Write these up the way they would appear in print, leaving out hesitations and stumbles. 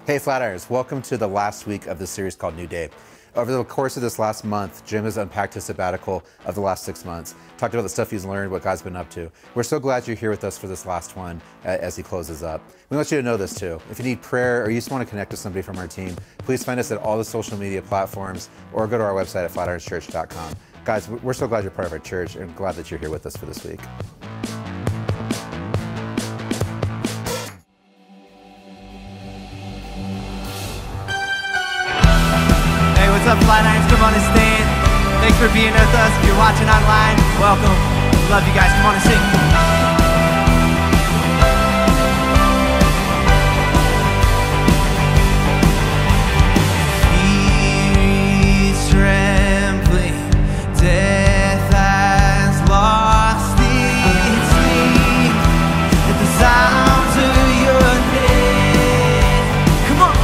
Hey Flatirons, welcome to the last week of this series called New Day. Over the course of this last month, Jim has unpacked his sabbatical of the last 6 months, talked about the stuff he's learned, what God's been up to. We're so glad you're here with us for this last one as he closes up. We want you to know this too. If you need prayer or you just want to connect with somebody from our team, please find us at all the social media platforms or go to our website at flatironschurch.com. Guys, we're so glad you're part of our church and glad that you're here with us for this week. What's up, Flatirons? Come on and stand. Thanks for being with us. If you're watching online, welcome. Love you guys. Come on and sing. Fear is trembling. Death has lost its sting. At the sound of your name. Come on.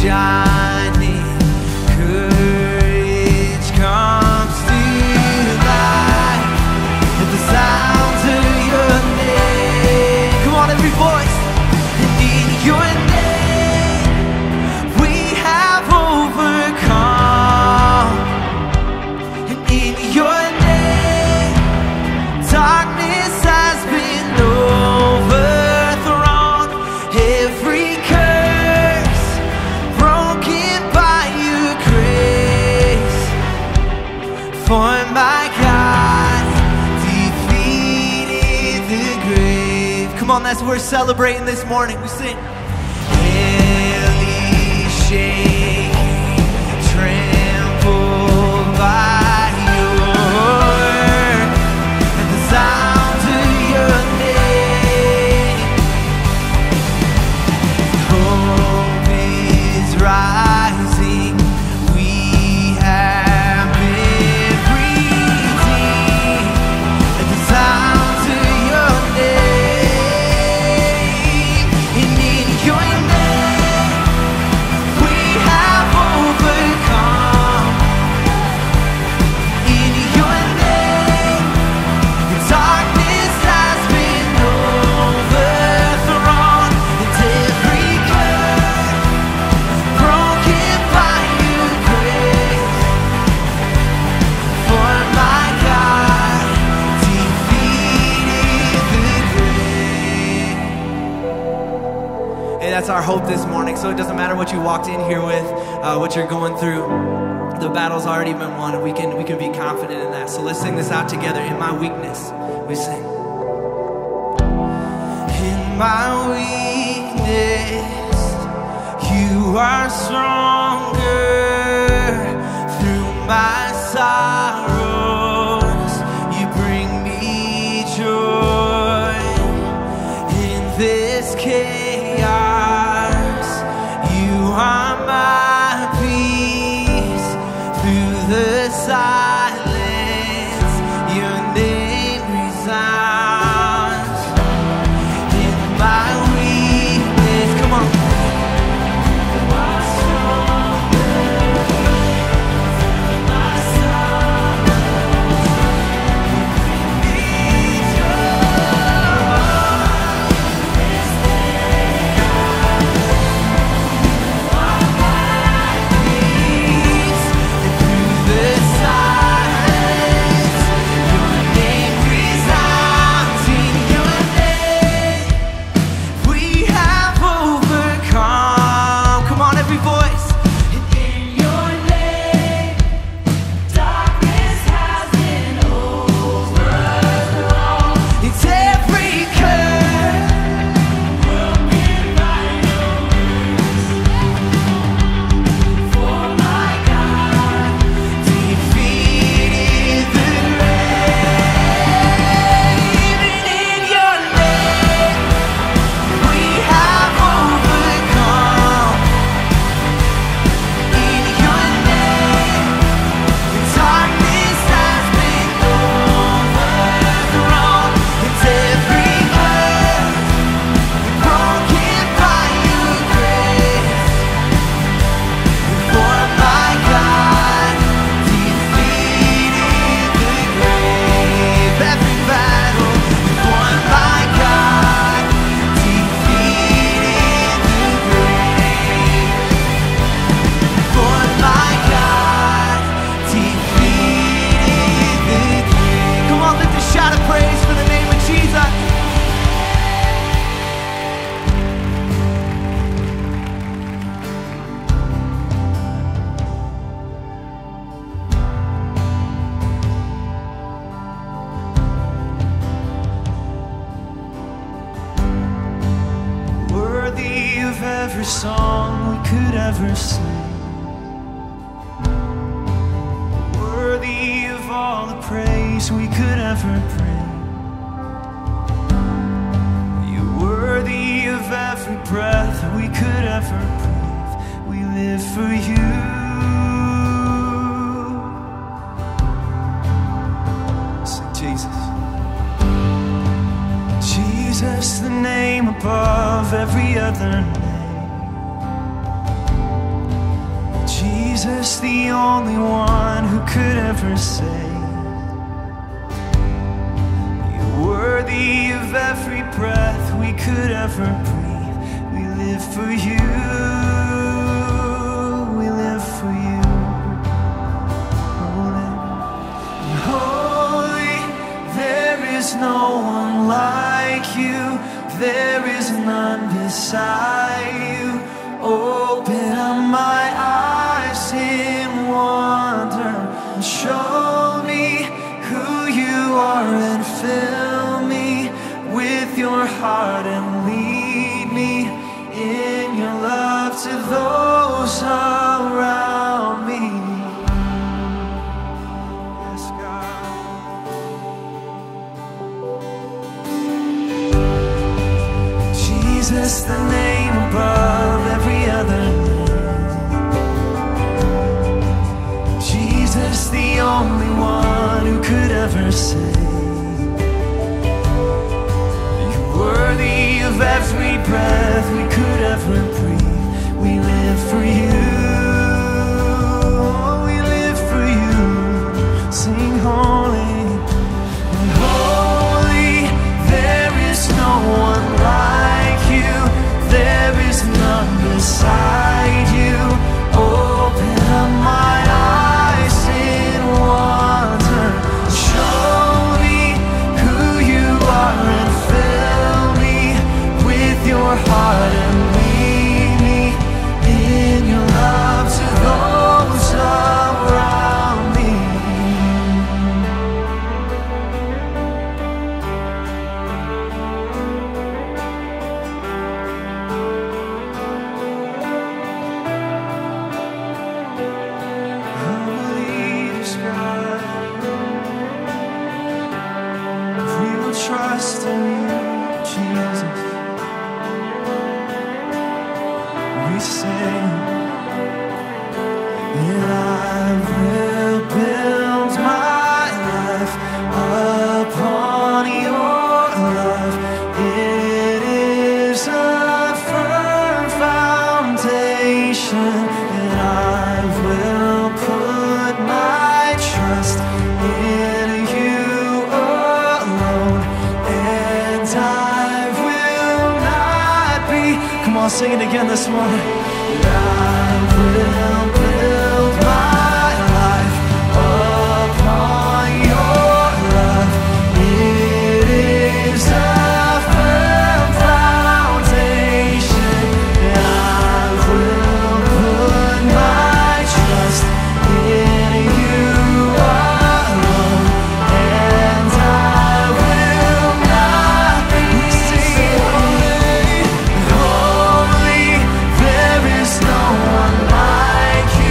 Shining, courage comes to life at the sounds of your name. Come on, every voice. And in your name we have overcome. And in your name darkness has been overthrown. Every for my God defeated the grave. Come on, that's what we're celebrating this morning. We sing. Hell is shaking, trampled by your word. At the sound of your name, hope is rising. We have sounds of your name, and in your name we have overcome. In your name the darkness has been overthrown, and every curse broken by your grace. For my God that's our hope this morning. So it doesn't matter what you walked in here with, what you're going through. The battle's already been won, and we can be confident in that. So let's sing this out together. In my weakness, we sing. In my weakness, you are stronger. Through my sorrows, you bring me joy. In this chaos, you are my peace. Through the silence, your name resounds. In my weakness, come on. worthy of every song we could ever sing, worthy of all the praise we could ever bring. You're worthy of every breath we could ever breathe. We live for you. Jesus, the name above every other name. Jesus, the only one who could ever save. You're worthy of every breath we could ever breathe. We live for you. We live for you. Holy, there is no one like you. There is none beside you. Open up my eyes in wonder and show me who you are, and fill me with your heart and lead me in your love to those around me. Yes, God. Jesus, the name above every other name. Jesus, the only one who could ever save. You're worthy of every breath we could ever breathe. We live for you. We live for you. Sing holy. And holy, there is no one like you. There is none beside you. Open up my eyes in wonder. Show me who you are, and fill me with your heart, and lead me in your love to those around me. Trust in you, Jesus. We sing, and I will build my life upon your love. It is a firm foundation, and I will put my trust in you alone. And I will not be. Come on, sing it again this morning. I will build my life upon your love. It is a firm foundation, and I will put my trust in you alone. And I will not be. Sing holy, holy, there is no one like you.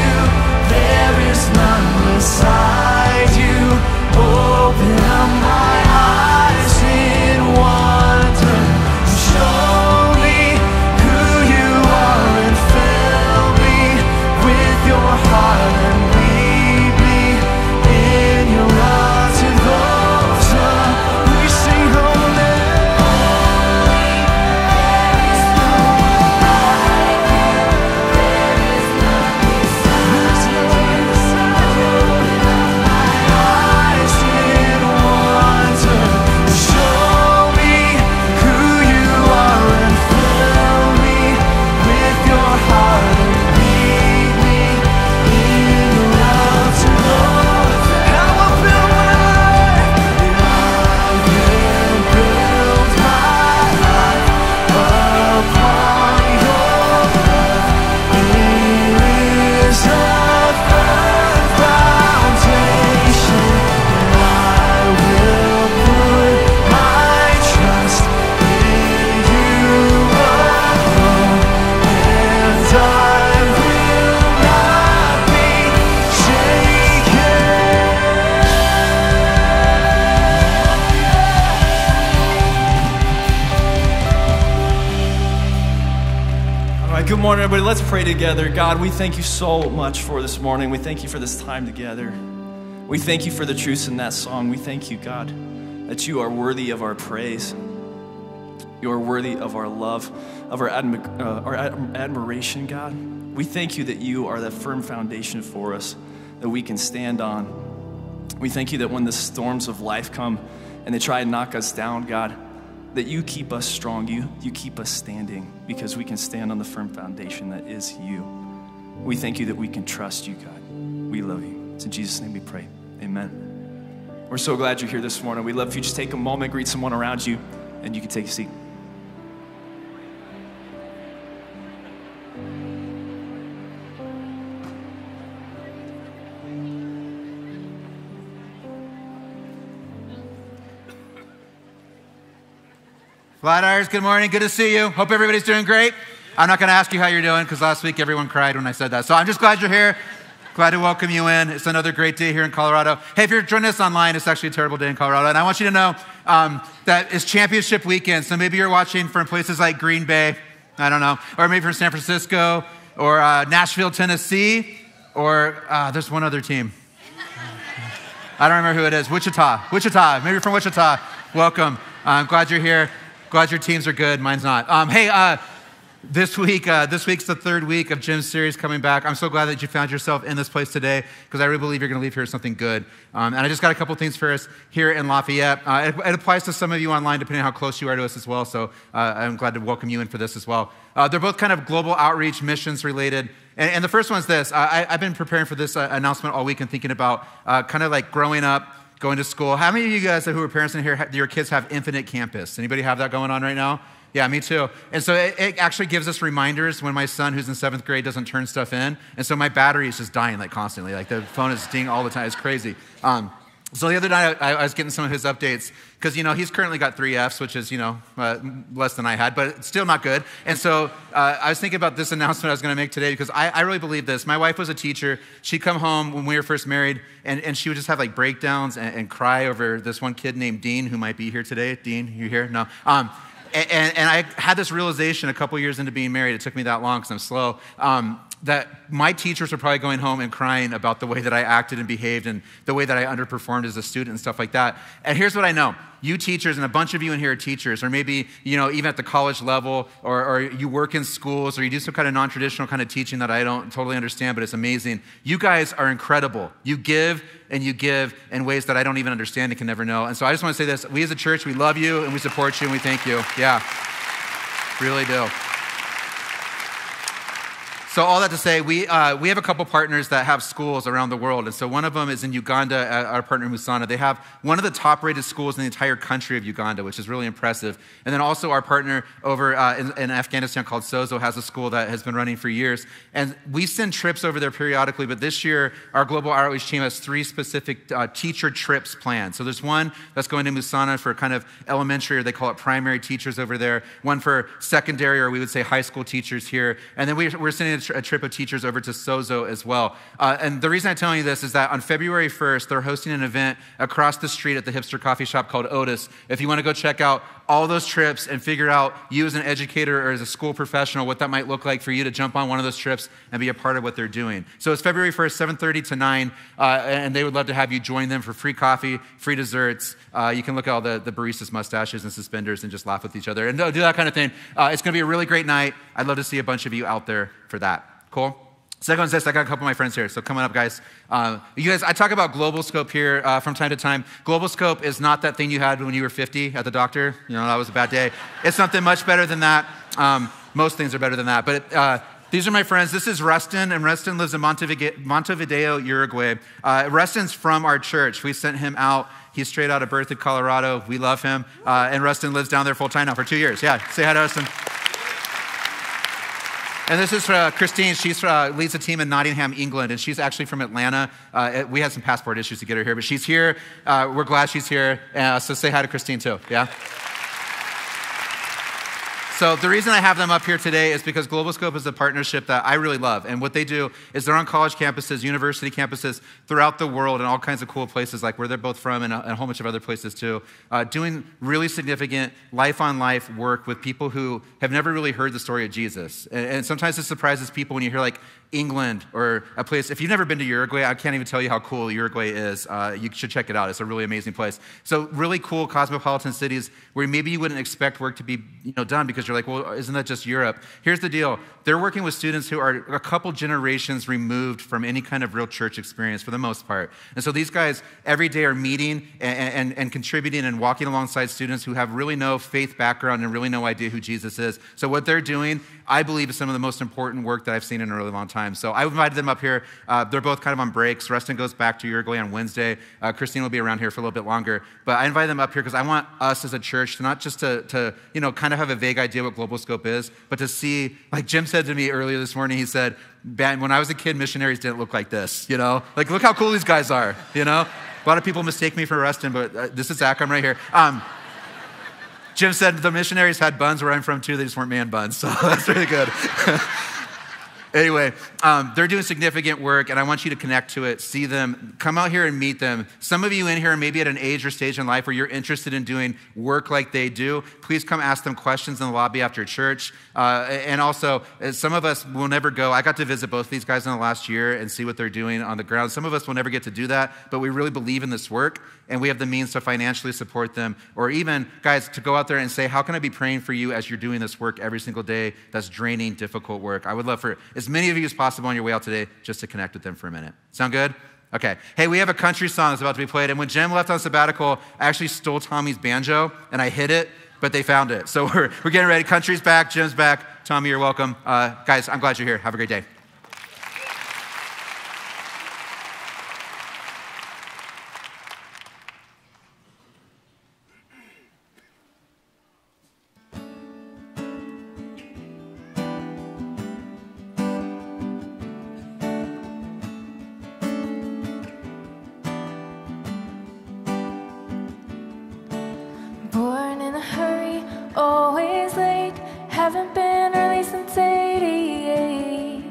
Good morning, everybody. Let's pray together. God, we thank you so much for this morning. We thank you for this time together. We thank you for the truths in that song. We thank you, God, that you are worthy of our praise. You are worthy of our love, of our admiration, God. We thank you that you are that firm foundation for us that we can stand on. We thank you that when the storms of life come and they try and knock us down, God, that you keep us strong, you keep us standing because we can stand on the firm foundation that is you. We thank you that we can trust you, God. We love you. It's in Jesus' name we pray. Amen. We're so glad you're here this morning. We'd love if you just take a moment, greet someone around you, and you can take a seat. Flatirons, good morning. Good to see you. Hope everybody's doing great. I'm not going to ask you how you're doing because last week everyone cried when I said that. So I'm just glad you're here. Glad to welcome you in. It's another great day here in Colorado. Hey, if you're joining us online, it's actually a terrible day in Colorado. And I want you to know that it's championship weekend. So maybe you're watching from places like Green Bay, I don't know, or maybe from San Francisco or Nashville, Tennessee, or there's one other team. I don't remember who it is. Wichita. Maybe you're from Wichita. Welcome. I'm glad you're here. Glad your teams are good. Mine's not. This week's the third week of Jim's series coming back. I'm so glad that you found yourself in this place today because I really believe you're going to leave here with something good. And I just got a couple things for us here in Lafayette. It applies to some of you online depending on how close you are to us as well. So I'm glad to welcome you in for this as well. They're both kind of global outreach missions related. And the first one's this. I've been preparing for this announcement all week and thinking about kind of like growing up, going to school. How many of you guys who are parents in here, your kids have Infinite Campus? Anybody have that going on right now? Yeah, me too. And so it actually gives us reminders when my son, who's in 7th grade, doesn't turn stuff in. And so my battery is just dying like constantly. Like the phone is dinging all the time. It's crazy. So the other night I was getting some of his updates because, he's currently got 3 Fs, which is, less than I had, but still not good. And so I was thinking about this announcement I was going to make today because I really believe this. My wife was a teacher. She'd come home when we were first married, and she would just have like breakdowns and cry over this one kid named Dean, who might be here today. Dean, you here? No. And I had this realization a couple years into being married. It took me that long because I'm slow. That my teachers were probably going home and crying about the way that I acted and behaved and the way that I underperformed as a student and stuff like that. And here's what I know. You teachers, and a bunch of you in here are teachers, or maybe, even at the college level, or you work in schools, or you do some kind of non-traditional kind of teaching that I don't totally understand, but it's amazing. You guys are incredible. You give in ways that I don't even understand and can never know. And so I just want to say this. We as a church, we love you, and we support you, and we thank you. Yeah, really do. So all that to say, we have a couple partners that have schools around the world. And so one of them is in Uganda, our partner Musana. They have one of the top-rated schools in the entire country of Uganda, which is really impressive. And then also our partner over in Afghanistan called Sozo has a school that has been running for years. And we send trips over there periodically, but this year our global outreach team has 3 specific teacher trips planned. So there's one that's going to Musana for kind of elementary, or they call it primary teachers over there. One for secondary, or we would say high school teachers here. And then we're sending a trip of teachers over to Sozo as well. And the reason I'm telling you this is that on February 1st, they're hosting an event across the street at the hipster coffee shop called Otis. If you want to go check out all those trips and figure out, you as an educator or as a school professional, what that might look like for you to jump on one of those trips and be a part of what they're doing. So it's February 1st, 7:30 to 9, and they would love to have you join them for free coffee, free desserts. You can look at all the baristas' mustaches and suspenders and just laugh with each other and do that kind of thing. It's going to be a really great night. I'd love to see a bunch of you out there for that. Cool? Second one says, I got a couple of my friends here, so come on up, guys. You guys, I talk about global scope here from time to time. Global scope is not that thing you had when you were 50 at the doctor. That was a bad day. It's something much better than that. Most things are better than that. But these are my friends. This is Rustin, and Rustin lives in Montevideo, Uruguay. Rustin's from our church. We sent him out. He's straight out of Berthoud, Colorado. We love him. And Rustin lives down there full time now for 2 years. Yeah, say hi to Rustin. And this is Christine. She leads a team in Nottingham, England, and she's actually from Atlanta. We had some passport issues to get her here, but she's here. We're glad she's here. So say hi to Christine too, yeah? So the reason I have them up here today is because Global Scope is a partnership that I really love. And what they do is they're on college campuses, university campuses throughout the world and all kinds of cool places like where they're both from and a whole bunch of other places too, doing really significant life-on-life work with people who have never really heard the story of Jesus. And sometimes it surprises people when you hear like England or a place. If you've never been to Uruguay, I can't even tell you how cool Uruguay is. You should check it out. It's a really amazing place. So really cool cosmopolitan cities where maybe you wouldn't expect work to be done because you're like, well, isn't that just Europe? Here's the deal. They're working with students who are a couple generations removed from any kind of real church experience for the most part. And so these guys every day are meeting and contributing and walking alongside students who have really no faith background and really no idea who Jesus is. So what they're doing, I believe, is some of the most important work that I've seen in a really long time. So I invited them up here. They're both kind of on breaks. Rustin goes back to Uruguay on Wednesday. Christine will be around here for a little bit longer. But I invited them up here because I want us as a church to not just to kind of have a vague idea what Global Scope is, but to see, like Jim said to me earlier this morning, he said, "Ben, when I was a kid, missionaries didn't look like this, Like, look how cool these guys are, A lot of people mistake me for Rustin, but this is Zach, I'm right here. Jim said the missionaries had buns where I'm from too, they just weren't man buns, so that's really good. Anyway, they're doing significant work, and I want you to connect to it, see them, come out here and meet them. Some of you in here are maybe at an age or stage in life where you're interested in doing work like they do. Please come ask them questions in the lobby after church. And also, some of us will never go. I got to visit both these guys in the last year and see what they're doing on the ground. Some of us will never get to do that, but we really believe in this work, and we have the means to financially support them. Or even, guys, to go out there and say, how can I be praying for you as you're doing this work every single day that's draining, difficult work? I would love for as many of you as possible on your way out today just to connect with them for a minute. Sound good? Okay. Hey, we have a country song that's about to be played, and when Jim left on sabbatical, I actually stole Tommy's banjo, and I hid it, but they found it. So we're getting ready. Country's back. Jim's back. Tommy, you're welcome. Guys, I'm glad you're here. Have a great day. Born in a hurry, always late, haven't been early since 88.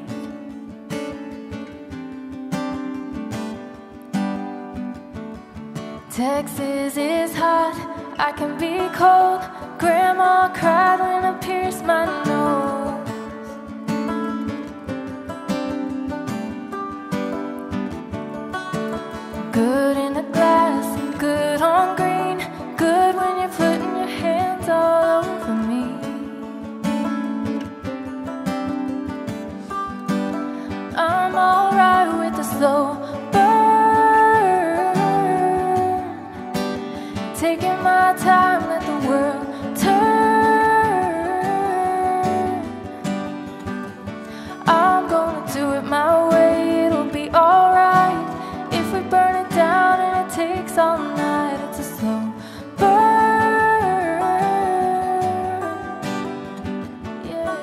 Texas is hot, I can be cold. Grandma cried when I pierced my nose. Good in the glass, good on green, good when you're putting your hands all over me. I'm alright with the slow burn, taking my time, let the world turn. I'm gonna do it my way, it'll be alright. If we burn it down and it takes all night, it's a slow burn. Yeah.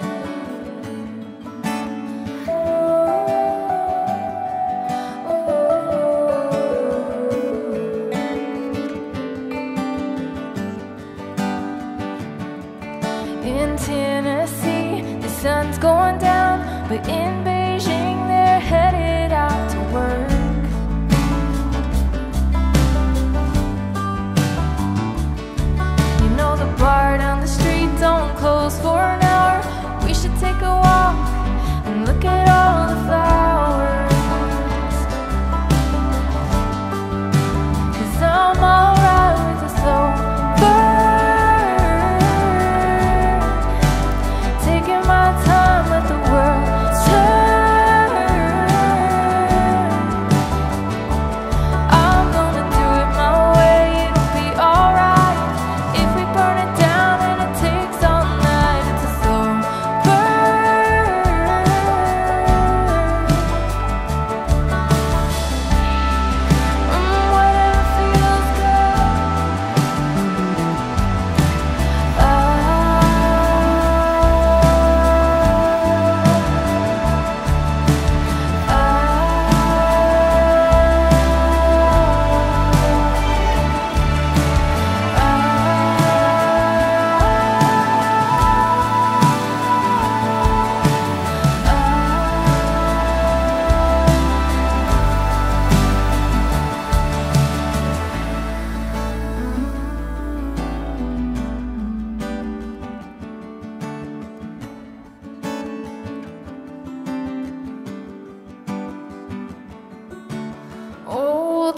In Tennessee, the sun's going down, but in Beijing, they're headed out to work. The bar down the street don't close for an hour. We should take a walk and look at all the flowers. 'Cause I'm alright with a slow burn, taking my time, let the world turn.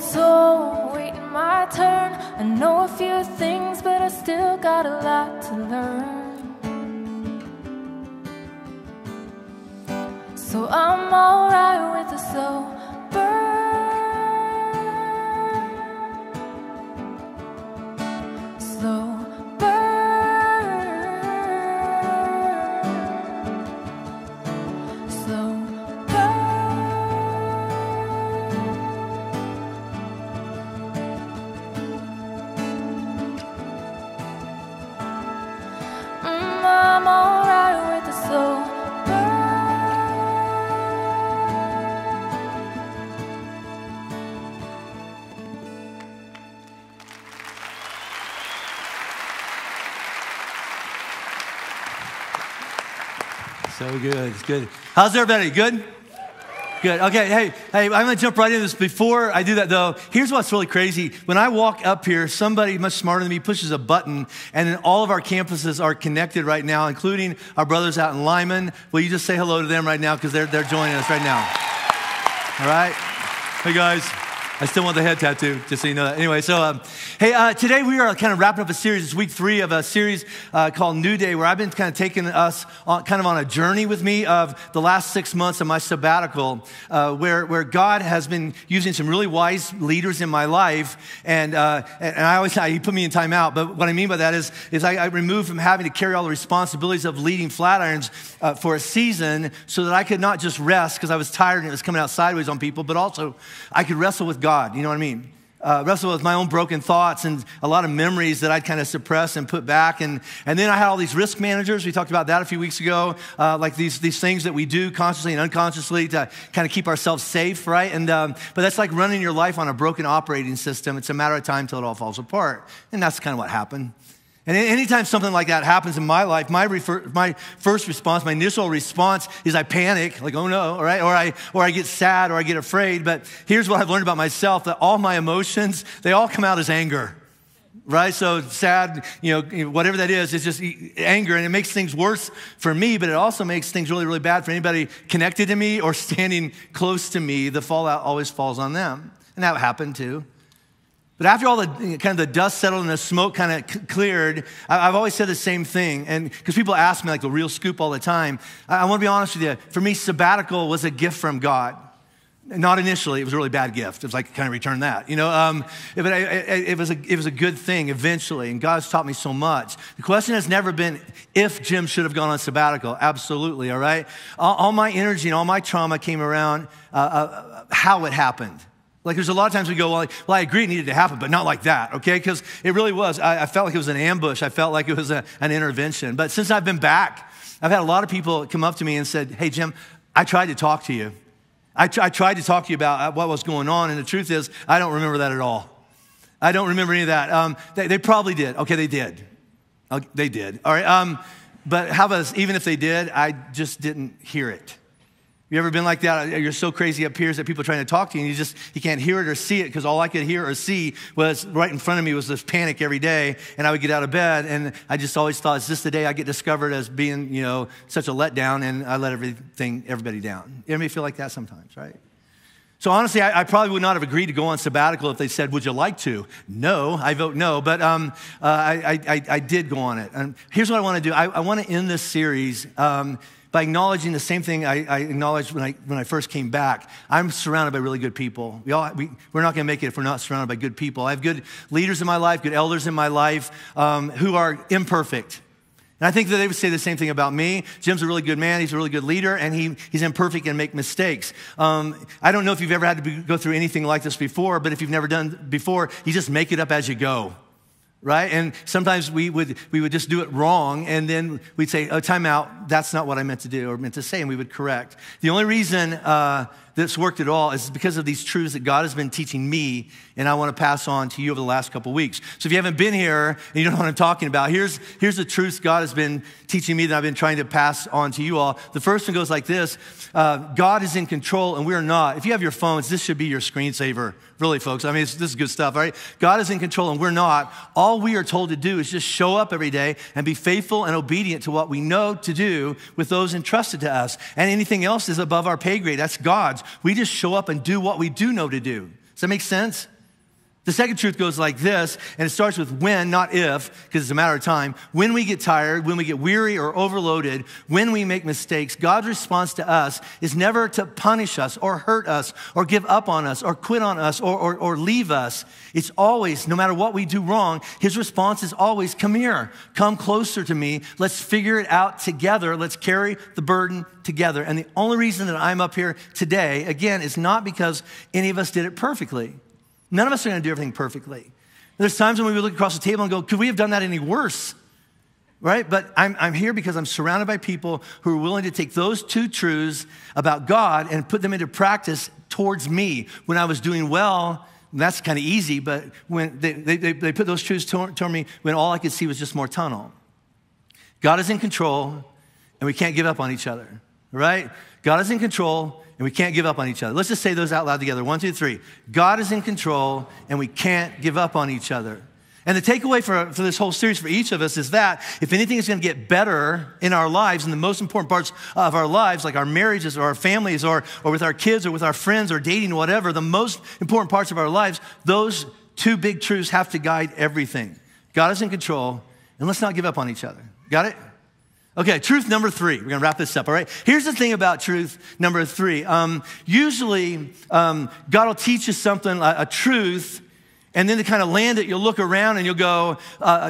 so waiting my turn. I know a few things, but I still got a lot to learn. So I'm alright with the slow burn. Slow burn. Slow I'm alright with the slow So good. It's good. How's everybody? Good? Good. Okay, hey, I'm going to jump right into this. Before I do that, though, here's what's really crazy. When I walk up here, somebody much smarter than me pushes a button, and then all of our campuses are connected right now, including our brothers out in Lyman. Will you just say hello to them right now, because they're joining us right now. All right? Hey, guys. I still want the head tattoo, just so you know that. Anyway, so, today we are kind of wrapping up a series. It's week 3 of a series called New Day, where I've been kind of taking us on a journey with me of the last 6 months of my sabbatical, where God has been using some really wise leaders in my life. And I always say, he put me in time out. But what I mean by that is I removed from having to carry all the responsibilities of leading Flatirons for a season, so that I could not just rest because I was tired and it was coming out sideways on people, but also I could wrestle with God, you know what I mean? Wrestle with my own broken thoughts and a lot of memories that I'd kind of suppress and put back. And then I had all these risk managers. We talked about that a few weeks ago, like these things that we do consciously and unconsciously to kind of keep ourselves safe, right? And but that's like running your life on a broken operating system. It's a matter of time till it all falls apart. And that's kind of what happened. And anytime something like that happens in my life, my first response, my initial response is I panic, like, oh no, all right? Or I get sad or I get afraid. But here's what I've learned about myself, that all my emotions, they all come out as anger, right? So sad, whatever that is, it's just anger. And it makes things worse for me, but it also makes things really, really bad for anybody connected to me or standing close to me. The fallout always falls on them. And that happened too. But after all the kind of the dust settled and the smoke kind of cleared, I've always said the same thing. And because people ask me like the real scoop all the time, I want to be honest with you. For me, sabbatical was a gift from God. Not initially, it was a really bad gift. It was like, kind of return that, But it was a good thing eventually, and God's taught me so much. The question has never been if Jim should have gone on sabbatical. Absolutely, all right? All my energy and all my trauma came around how it happened. Like there's a lot of times we go, well, I agree it needed to happen, but not like that, okay? Because it really was. I felt like it was an ambush. I felt like it was an intervention. But since I've been back, I've had a lot of people come up to me and said, hey, Jim, I tried to talk to you. I tried to talk to you about what was going on, and the truth is, I don't remember that at all. I don't remember any of that. They probably did. Okay, they did. They did. All right. But how about even if they did, I just didn't hear it. You ever been like that? You're so crazy up here that people are trying to talk to you and you can't hear it or see it because all I could hear or see was right in front of me was this panic every day, and I would get out of bed and I just always thought, is this the day I get discovered as being, such a letdown, and I let everybody down? Anybody feel like that sometimes, right? So honestly, I probably would not have agreed to go on sabbatical if they said, would you like to? No, I vote no, but I did go on it. And here's what I want to do. I want to end this series by acknowledging the same thing I acknowledged when I first came back. I'm surrounded by really good people. We're not going to make it if we're not surrounded by good people. I have good leaders in my life, good elders in my life who are imperfect. And I think that they would say the same thing about me. Jim's a really good man. He's a really good leader, and he's imperfect and make mistakes. I don't know if you've ever had to go through anything like this before, but if you've never done before, you just make it up as you go. Right? And sometimes we would just do it wrong, and then we'd say, oh, time out, that's not what I meant to do or meant to say, and we would correct. The only reason this worked at all is because of these truths that God has been teaching me, and I want to pass on to you over the last couple weeks. So if you haven't been here and you don't know what I'm talking about, here's the truths God has been teaching me that I've been trying to pass on to you all. The first one goes like this. God is in control, and we are not. If you have your phones, this should be your screensaver. Really, folks. I mean, this is good stuff, all right? God is in control, and we're not. All we are told to do is just show up every day and be faithful and obedient to what we know to do with those entrusted to us. And anything else is above our pay grade. That's God's. We just show up and do what we do know to do. Does that make sense? The second truth goes like this, and it starts with when, not if, because it's a matter of time. When we get tired, when we get weary or overloaded, when we make mistakes, God's response to us is never to punish us or hurt us or give up on us or quit on us or leave us. It's always, no matter what we do wrong, his response is always, come here, come closer to me. Let's figure it out together. Let's carry the burden together. And the only reason that I'm up here today, again, is not because any of us did it perfectly. None of us are going to do everything perfectly. There's times when we look across the table and go, could we have done that any worse? Right? But I'm here because I'm surrounded by people who are willing to take those two truths about God and put them into practice towards me. When I was doing well, that's kind of easy, but when they put those truths toward me when all I could see was just more tunnel. God is in control, and we can't give up on each other. Right? God is in control, and we can't give up on each other. Let's just say those out loud together. 1, 2, 3. God is in control, and we can't give up on each other. And the takeaway for this whole series for each of us is that if anything is going to get better in our lives, in the most important parts of our lives, like our marriages or our families or with our kids or with our friends or dating or whatever, the most important parts of our lives, those two big truths have to guide everything. God is in control, and let's not give up on each other. Got it? Okay, truth number 3. We're going to wrap this up, all right? Here's the thing about truth number 3. Usually, God will teach you something, a truth, and then to kind of land it, you'll look around and you'll go,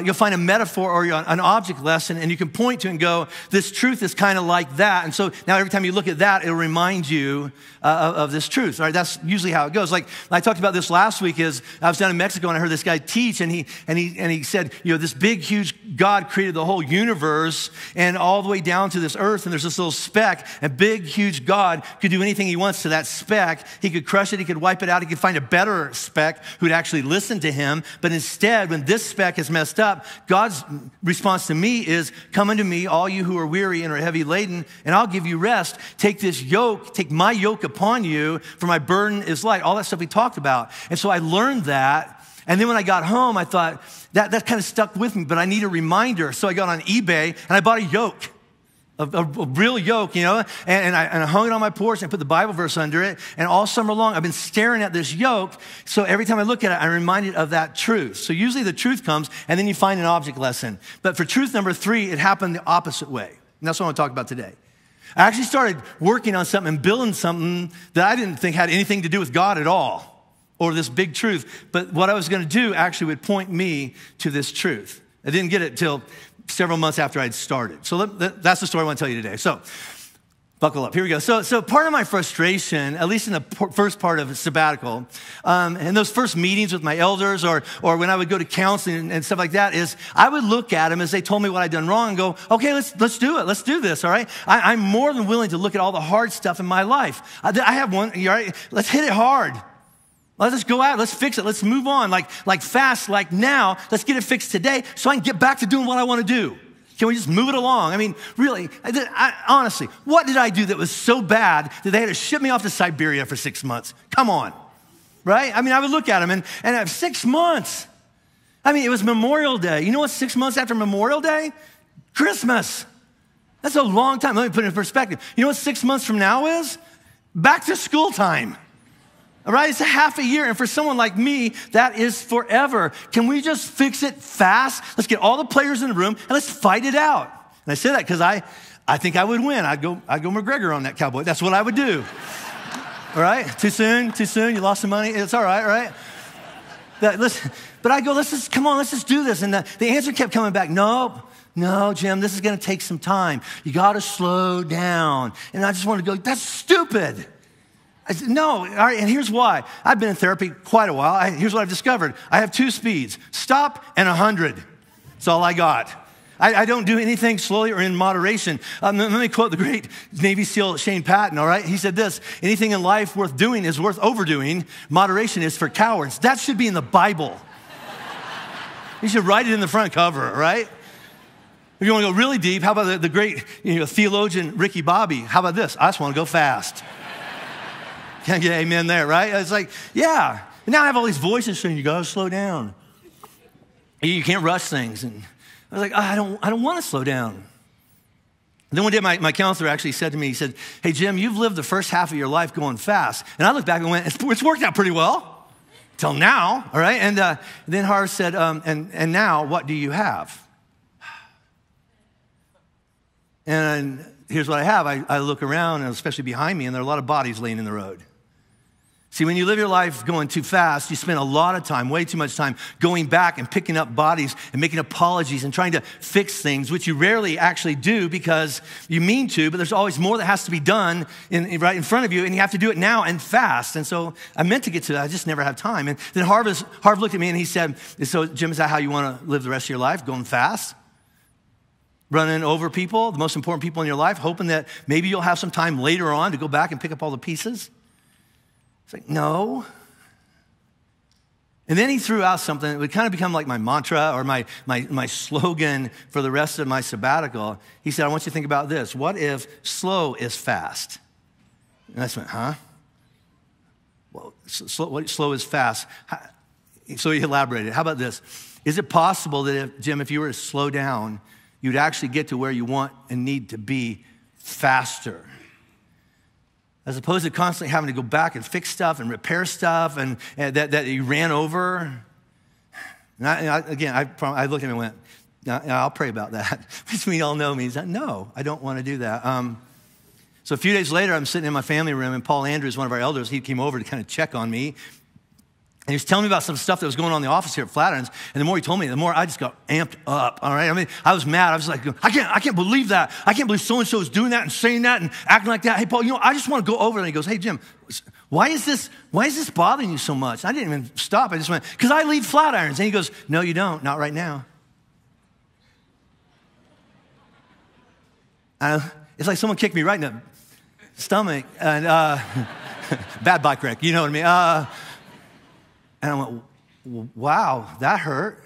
you'll find a metaphor or an object lesson, and you can point to it and go, this truth is kind of like that. And so now every time you look at that, it'll remind you of this truth, right? That's usually how it goes. Like I talked about this last week is I was down in Mexico and I heard this guy teach, and he said, you know, this big, huge God created the whole universe and all the way down to this earth, and there's this little speck, and big, huge God could do anything he wants to that speck. He could crush it, he could wipe it out, he could find a better speck who'd actually listen to him. But instead, when this speck is messed up, God's response to me is, come unto me, all you who are weary and are heavy laden, and I'll give you rest. Take this yoke, take my yoke upon you, for my burden is light. All that stuff we talked about. And so I learned that. And then when I got home, I thought, that kind of stuck with me, but I need a reminder. So I got on eBay and I bought a yoke. A real yoke, you know, and I hung it on my porch and put the Bible verse under it. And all summer long, I've been staring at this yoke. So every time I look at it, I'm reminded of that truth. So usually the truth comes, and then you find an object lesson. But for truth number 3, it happened the opposite way. And that's what I want to talk about today. I actually started working on something and building something that I didn't think had anything to do with God at all, or this big truth. But what I was going to do actually would point me to this truth. I didn't get it till several months after I'd started. So that's the story I want to tell you today. So buckle up. Here we go. So part of my frustration, at least in the first part of sabbatical, and those first meetings with my elders or when I would go to counseling and stuff like that, is I would look at them as they told me what I'd done wrong and go, okay, let's do it. Let's do this, all right? I'm more than willing to look at all the hard stuff in my life. I have one, all right? Let's hit it hard. Let's go out. Let's fix it. Let's move on. Like fast, like now. Let's get it fixed today so I can get back to doing what I want to do. Can we just move it along? I mean, really, honestly, what did I do that was so bad that they had to ship me off to Siberia for 6 months? Come on, right? I mean, I would look at them and I have 6 months. I mean, it was Memorial Day. You know what's 6 months after Memorial Day? Christmas. That's a long time. Let me put it in perspective. You know what 6 months from now is? Back to school time. All right, it's a half a year, and for someone like me, that is forever. Can we just fix it fast? Let's get all the players in the room, and let's fight it out. And I say that because I think I would win. I'd go McGregor on that cowboy. That's what I would do. All right, too soon, you lost some money. It's all right, right? But I go, let's just do this. And the answer kept coming back, no, Jim, this is going to take some time. You got to slow down. And I just wanted to go, that's stupid. I said, no, all right, and here's why. I've been in therapy quite a while. Here's what I've discovered. I have 2 speeds, stop and 100. That's all I got. I don't do anything slowly or in moderation. Let me quote the great Navy SEAL Shane Patton, all right? He said this, anything in life worth doing is worth overdoing. Moderation is for cowards. That should be in the Bible. You should write it in the front cover, right? If you want to go really deep, how about the great theologian Ricky Bobby? How about this? I just want to go fast. Can't get amen there, right? It's like, yeah. And now I have all these voices saying, you got to slow down. You can't rush things. And I was like, I don't want to slow down. And then one day my counselor actually said to me, he said, hey, Jim, you've lived the first half of your life going fast. And I looked back and went, it's worked out pretty well. till now, all right? And then Harv said, and now what do you have? And here's what I have. I look around, and especially behind me, and there are a lot of bodies laying in the road. See, when you live your life going too fast, you spend a lot of time, way too much time, going back and picking up bodies and making apologies and trying to fix things, which you rarely actually do because you mean to, but there's always more that has to be done right in front of you, and you have to do it now and fast. And so I meant to get to that. I just never have time. And then Harv looked at me, and he said, so Jim, is that how you want to live the rest of your life, going fast? Running over people, the most important people in your life, hoping that maybe you'll have some time later on to go back and pick up all the pieces? It's like, no. And then he threw out something that would kind of become like my mantra or my slogan for the rest of my sabbatical. He said, I want you to think about this. What if slow is fast? And I went, huh? Well, slow is fast. So he elaborated. How about this? Is it possible that, Jim, if you were to slow down, you'd actually get to where you want and need to be faster? As opposed to constantly having to go back and fix stuff and repair stuff and that you ran over. And I looked at him and went, I'll pray about that. Which we all know means that, no, I don't want to do that. So a few days later, I'm sitting in my family room, and Paul Andrews, one of our elders, he came over to kind of check on me. And he was telling me about some stuff that was going on in the office here at Flatirons. And the more he told me, the more I just got amped up, all right? I mean, I was mad. I was like, I can't believe that. I can't believe so-and-so is doing that and saying that and acting like that. Hey, Paul, I just want to go over there. And he goes, hey, Jim, why is this bothering you so much? I didn't even stop. I just went, because I lead Flatirons. And he goes, no, you don't. Not right now. It's like someone kicked me right in the stomach. And bad bike wreck, you know what I mean? And I went, wow, that hurt.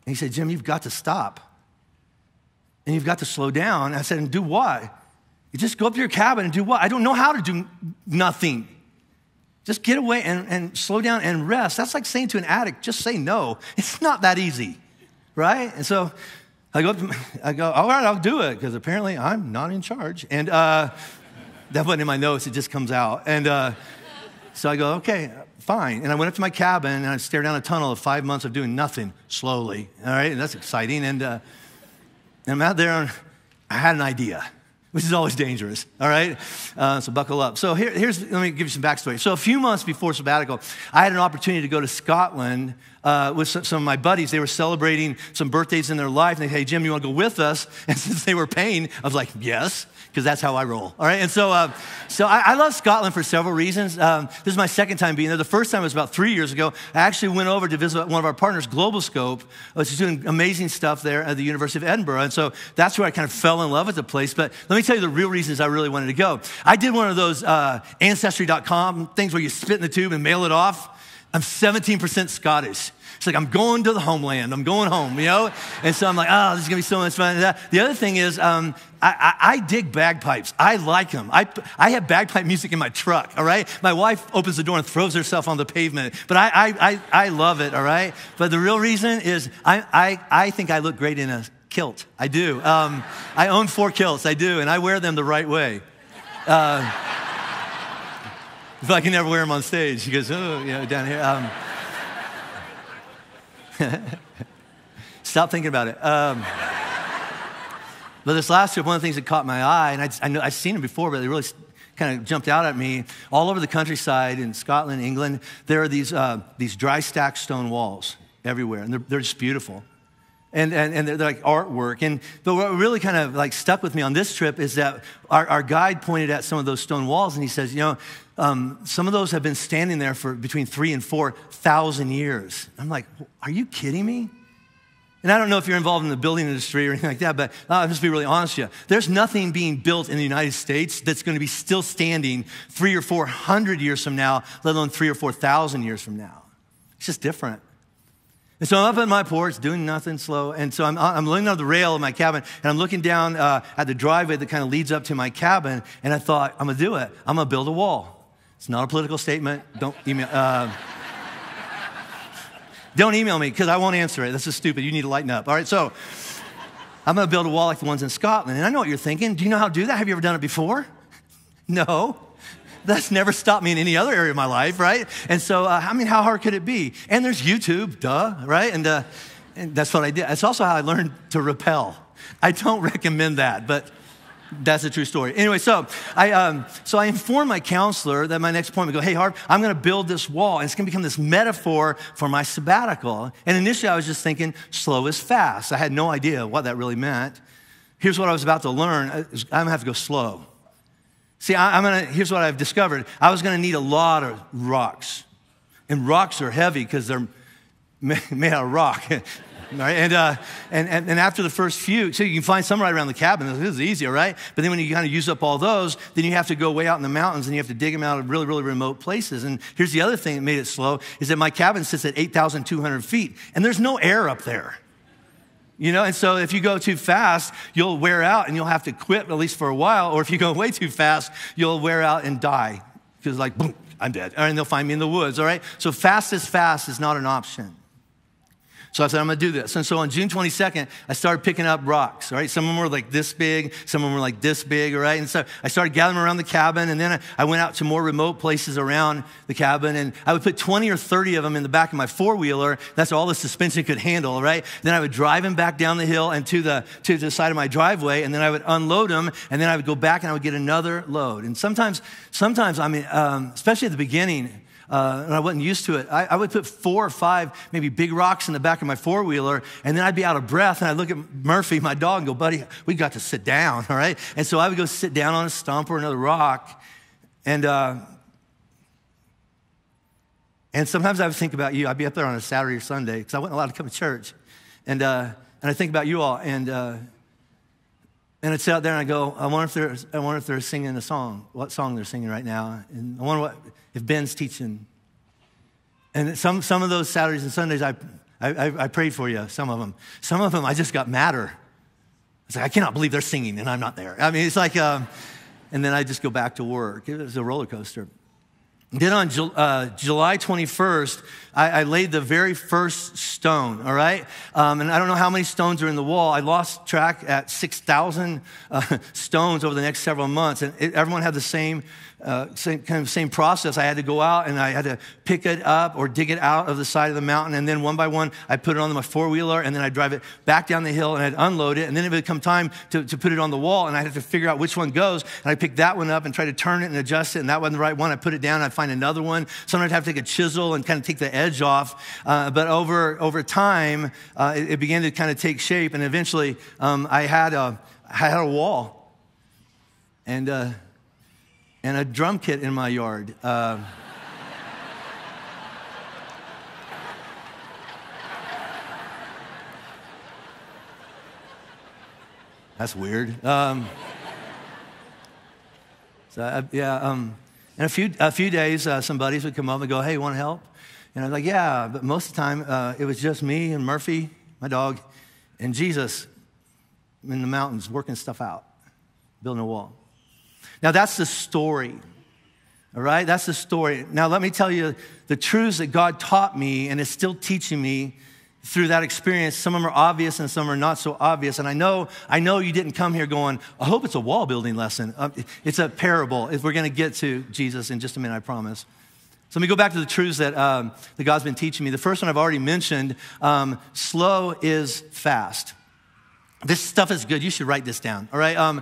And he said, Jim, you've got to stop. And you've got to slow down. And I said, and do what? You just go up to your cabin and do what? I don't know how to do nothing. Just get away and slow down and rest. That's like saying to an addict, just say no. It's not that easy, right? And so I go, all right, I'll do it, because apparently I'm not in charge. And that wasn't in my notes. It just comes out. And so I go, okay, fine. And I went up to my cabin, and I stared down a tunnel of 5 months of doing nothing slowly, all right? And that's exciting. And I'm out there, and I had an idea, which is always dangerous, all right? So buckle up. So let me give you some backstory. So a few months before sabbatical, I had an opportunity to go to Scotland with some of my buddies. They were celebrating some birthdays in their life, and they said, hey, Jim, you want to go with us? And since they were paying, I was like, yes, because that's how I roll, all right? And so I love Scotland for several reasons. This is my second time being there. The first time was about 3 years ago. I actually went over to visit one of our partners, Global Scope, which is doing amazing stuff there at the University of Edinburgh. And so that's where I kind of fell in love with the place. But let me tell you the real reasons I really wanted to go. I did one of those Ancestry.com things where you spit in the tube and mail it off. I'm 17% Scottish. It's like, I'm going to the homeland. I'm going home, you know? And so I'm like, oh, this is going to be so much fun. The other thing is, I dig bagpipes. I like them. I have bagpipe music in my truck, all right? My wife opens the door and throws herself on the pavement. But I love it, all right? But the real reason is I think I look great in a kilt. I do. I own 4 kilts. I do. And I wear them the right way. If I can never wear them on stage. She goes, oh, you know, down here. Stop thinking about it. But this last trip, one of the things that caught my eye, and I know I've seen it before, but it really kind of jumped out at me. All over the countryside in Scotland, England, there are these dry stacked stone walls everywhere, and they're just beautiful. And they're like artwork. But what really kind of like stuck with me on this trip is that our guide pointed at some of those stone walls, and he says, you know, some of those have been standing there for between 3,000 and 4,000 years. I'm like, are you kidding me? And I don't know if you're involved in the building industry or anything like that, but I'll just be really honest with you. There's nothing being built in the United States that's going to be still standing 300 or 400 years from now, let alone 3,000 or 4,000 years from now. It's just different. And so I'm up at my porch doing nothing slow. And so I'm leaning on the rail of my cabin, and I'm looking down at the driveway that kind of leads up to my cabin. And I thought, I'm going to do it. I'm going to build a wall. It's not a political statement. Don't email. Don't email me, because I won't answer it. This is stupid. You need to lighten up. All right, so I'm going to build a wall like the ones in Scotland. And I know what you're thinking. Do you know how to do that? Have you ever done it before? No. That's never stopped me in any other area of my life, right? And so, how hard could it be? And there's YouTube, duh, right? And that's what I did. That's also how I learned to rappel. I don't recommend that, but that's a true story. Anyway, so I informed my counselor that my next appointment, go, hey, Harv, I'm going to build this wall, and it's going to become this metaphor for my sabbatical. And initially, I was just thinking slow is fast. I had no idea what that really meant. Here's what I was about to learn. I'm going to have to go slow. See, here's what I've discovered. I was going to need a lot of rocks. And rocks are heavy because they're made out of rock. Right? And after the first few, so you can find some right around the cabin. This is easy, all right? But then when you kind of use up all those, then you have to go way out in the mountains and you have to dig them out of really, really remote places. And here's the other thing that made it slow is that my cabin sits at 8,200 feet and there's no air up there. And so if you go too fast, you'll wear out and you'll have to quit at least for a while. Or if you go way too fast, you'll wear out and die because like, boom, I'm dead. And they'll find me in the woods, all right? So fast is not an option. So I said, I'm going to do this. And so on June 22nd, I started picking up rocks, all right? Some of them were like this big. Some of them were like this big, all right? And so I started gathering them around the cabin, and then I went out to more remote places around the cabin, and I would put 20 or 30 of them in the back of my four-wheeler. That's all the suspension could handle, right? Then I would drive them back down the hill and to the side of my driveway, and then I would unload them, and then I would go back and I would get another load. And sometimes, especially at the beginning, and I wasn't used to it, I would put 4 or 5 maybe big rocks in the back of my four-wheeler, and then I'd be out of breath, and I'd look at Murphy, my dog, and go, buddy, we got to sit down, all right? And so I would go sit down on a stump or another rock, and sometimes I would think about you. I'd be up there on a Saturday or Sunday, because I wasn't allowed to come to church, and I think about you all, and I'd sit out there and I go, I wonder if they're singing a song, what song they're singing right now, and I wonder if Ben's teaching. And some of those Saturdays and Sundays, I prayed for you, some of them. Some of them, I just got madder. It's like, I cannot believe they're singing and I'm not there. I mean, it's like, and then I just go back to work. It was a roller coaster. Then on July 21st, I laid the very first stone, all right? And I don't know how many stones are in the wall. I lost track at 6,000 stones over the next several months. And everyone had the same process. I had to go out and I had to pick it up or dig it out of the side of the mountain. And then one by one, I put it on my four-wheeler and then I'd drive it back down the hill and I'd unload it. And then it would come time to put it on the wall and I'd have to figure out which one goes. And I'd pick that one up and try to turn it and adjust it. And that wasn't the right one. I'd put it down and I'd find another one. Sometimes I'd have to take a chisel and kind of take the edge off. But over time, it began to kind of take shape. And eventually, I had a wall and a drum kit in my yard. That's weird. And a few days, some buddies would come up and go, hey, you want to help? And I was like, yeah, but most of the time, it was just me and Murphy, my dog, and Jesus in the mountains working stuff out, building a wall. Now, that's the story, all right? That's the story. Now, let me tell you the truths that God taught me and is still teaching me through that experience. Some of them are obvious and some are not so obvious. And I know you didn't come here going, I hope it's a wall building lesson. It's a parable. We're going to get to Jesus in just a minute, I promise. So let me go back to the truths that God's been teaching me. The first one I've already mentioned, slow is fast. This stuff is good. You should write this down, all right?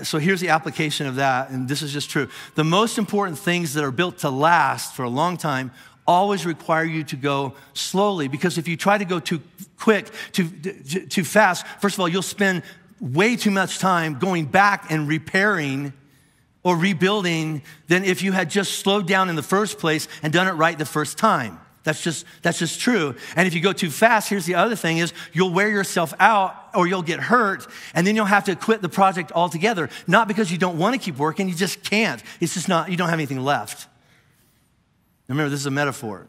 So here's the application of that, and this is just true. The most important things that are built to last for a long time always require you to go slowly, because if you try to go too quick, too fast, first of all, you'll spend way too much time going back and repairing or rebuilding than if you had just slowed down in the first place and done it right the first time. That's just true. And if you go too fast, here's the other thing is you'll wear yourself out or you'll get hurt and then you'll have to quit the project altogether. Not because you don't want to keep working, you just can't. It's just not, you don't have anything left. Remember, this is a metaphor.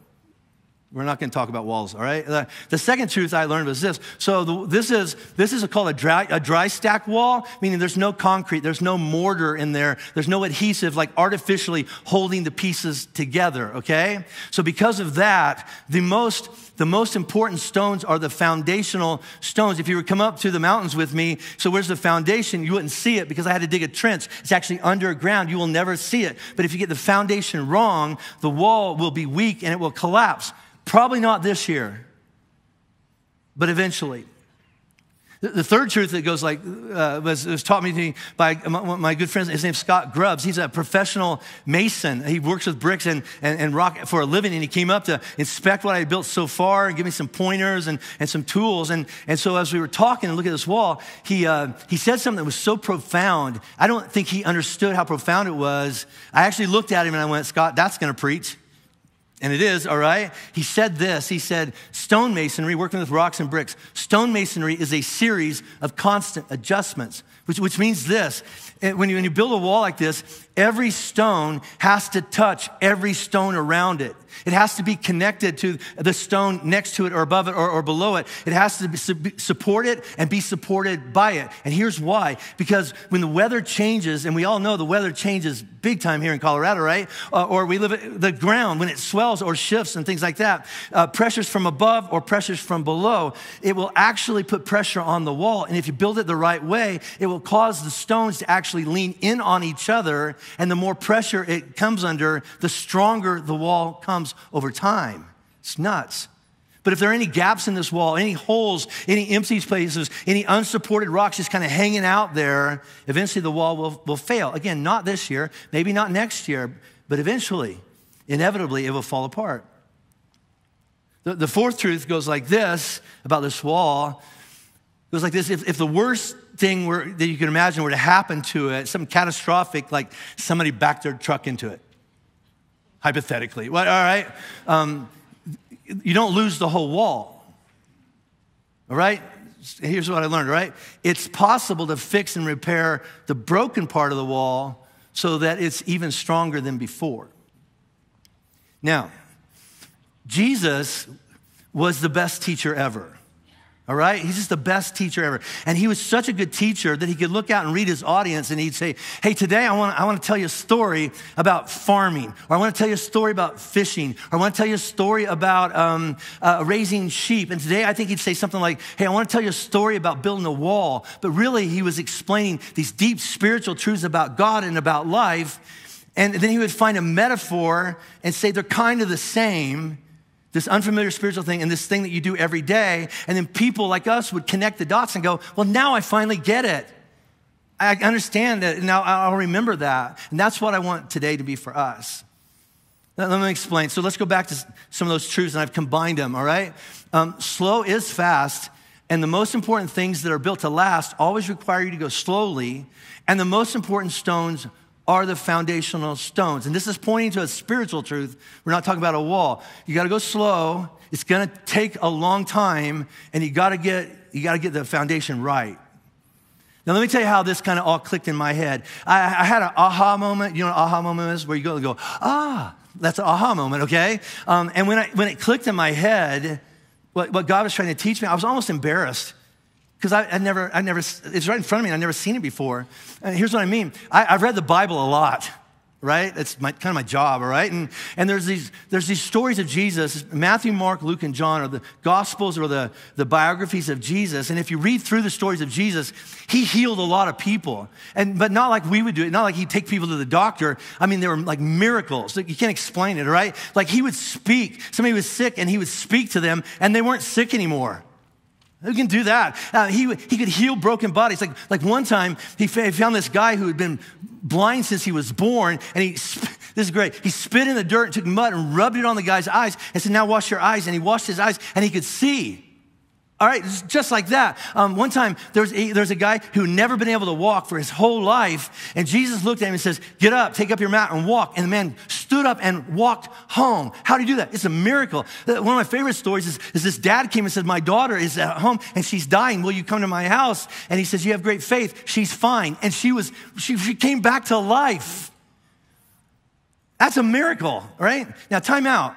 We're not going to talk about walls, all right? The second truth I learned was this. So this is called a dry stack wall, meaning there's no concrete, there's no mortar in there, there's no adhesive like artificially holding the pieces together, okay? So because of that, the most important stones are the foundational stones. If you were to come up to the mountains with me, so where's the foundation? You wouldn't see it because I had to dig a trench. It's actually underground. You will never see it. But if you get the foundation wrong, the wall will be weak and it will collapse. Probably not this year, but eventually. The third truth that goes like, was taught me to me by my good friend, his name's Scott Grubbs. He's a professional mason. He works with bricks and rock for a living, and he came up to inspect what I had built so far and give me some pointers and some tools. And so as we were talking and looking at this wall, he said something that was so profound. I don't think he understood how profound it was. I actually looked at him and I went, Scott, that's going to preach. And it is, all right? He said this. He said, stonemasonry, working with rocks and bricks, stonemasonry is a series of constant adjustments, which means this. When you build a wall like this, every stone has to touch every stone around it. It has to be connected to the stone next to it or above it or below it. It has to support it and be supported by it. And here's why. Because when the weather changes, and we all know the weather changes big time here in Colorado, right? Or we live at the ground, when it swells or shifts and things like that, pressures from above or pressures from below, it will actually put pressure on the wall. And if you build it the right way, it will cause the stones to actually lean in on each other. And the more pressure it comes under, the stronger the wall comes over time. It's nuts. But if there are any gaps in this wall, any holes, any empty spaces, any unsupported rocks just kind of hanging out there, eventually the wall will fail. Again, not this year, maybe not next year, but eventually, inevitably, it will fall apart. The fourth truth goes like this about this wall. It goes like this. If the worst thing that you can imagine were to happen to it, something catastrophic, like somebody backed their truck into it, hypothetically. Well, all right? You don't lose the whole wall. All right? Here's what I learned, all right? It's possible to fix and repair the broken part of the wall so that it's even stronger than before. Now, Jesus was the best teacher ever. All right? He's just the best teacher ever. And he was such a good teacher that he could look out and read his audience and he'd say, hey, today I want to tell you a story about farming, or I want to tell you a story about fishing, or I want to tell you a story about raising sheep. And today I think he'd say something like, hey, I want to tell you a story about building a wall. But really he was explaining these deep spiritual truths about God and about life. And then he would find a metaphor and say they're kind of the same, this unfamiliar spiritual thing and this thing that you do every day. And then people like us would connect the dots and go, well, now I finally get it. I understand it, and now I'll remember that. And that's what I want today to be for us. Now, let me explain. So let's go back to some of those truths, and I've combined them, all right? Slow is fast, and the most important things that are built to last always require you to go slowly, and the most important stones are the foundational stones. And this is pointing to a spiritual truth. We're not talking about a wall. You got to go slow. It's going to take a long time, and you got to get the foundation right. Now, let me tell you how this kind of all clicked in my head. I had an aha moment. You know what an aha moment is? Where you go, that's an aha moment, okay? And when it clicked in my head, what God was trying to teach me, I was almost embarrassed. Because I never, it's right in front of me, and I've never seen it before. And here's what I mean. I've read the Bible a lot, right? That's kind of my job, all right? And there's these stories of Jesus. Matthew, Mark, Luke, and John are the Gospels or the biographies of Jesus. And if you read through the stories of Jesus, he healed a lot of people. But not like we would do it. Not like he'd take people to the doctor. I mean, they were like miracles. You can't explain it, all right? Like he would speak. Somebody was sick, and he would speak to them, and they weren't sick anymore. Who can do that? He could heal broken bodies. Like one time, he found this guy who had been blind since he was born, and this is great. He spit in the dirt and took mud and rubbed it on the guy's eyes and said, now wash your eyes. And he washed his eyes, and he could see. All right, just like that. One time, there's a guy who had never been able to walk for his whole life, and Jesus looked at him and says, get up, take up your mat, and walk. And the man stood up and walked home. How do you do that? It's a miracle. One of my favorite stories is this dad came and said, my daughter is at home, and she's dying. Will you come to my house? And he says, you have great faith. She's fine. And she came back to life. That's a miracle, right? Now, time out.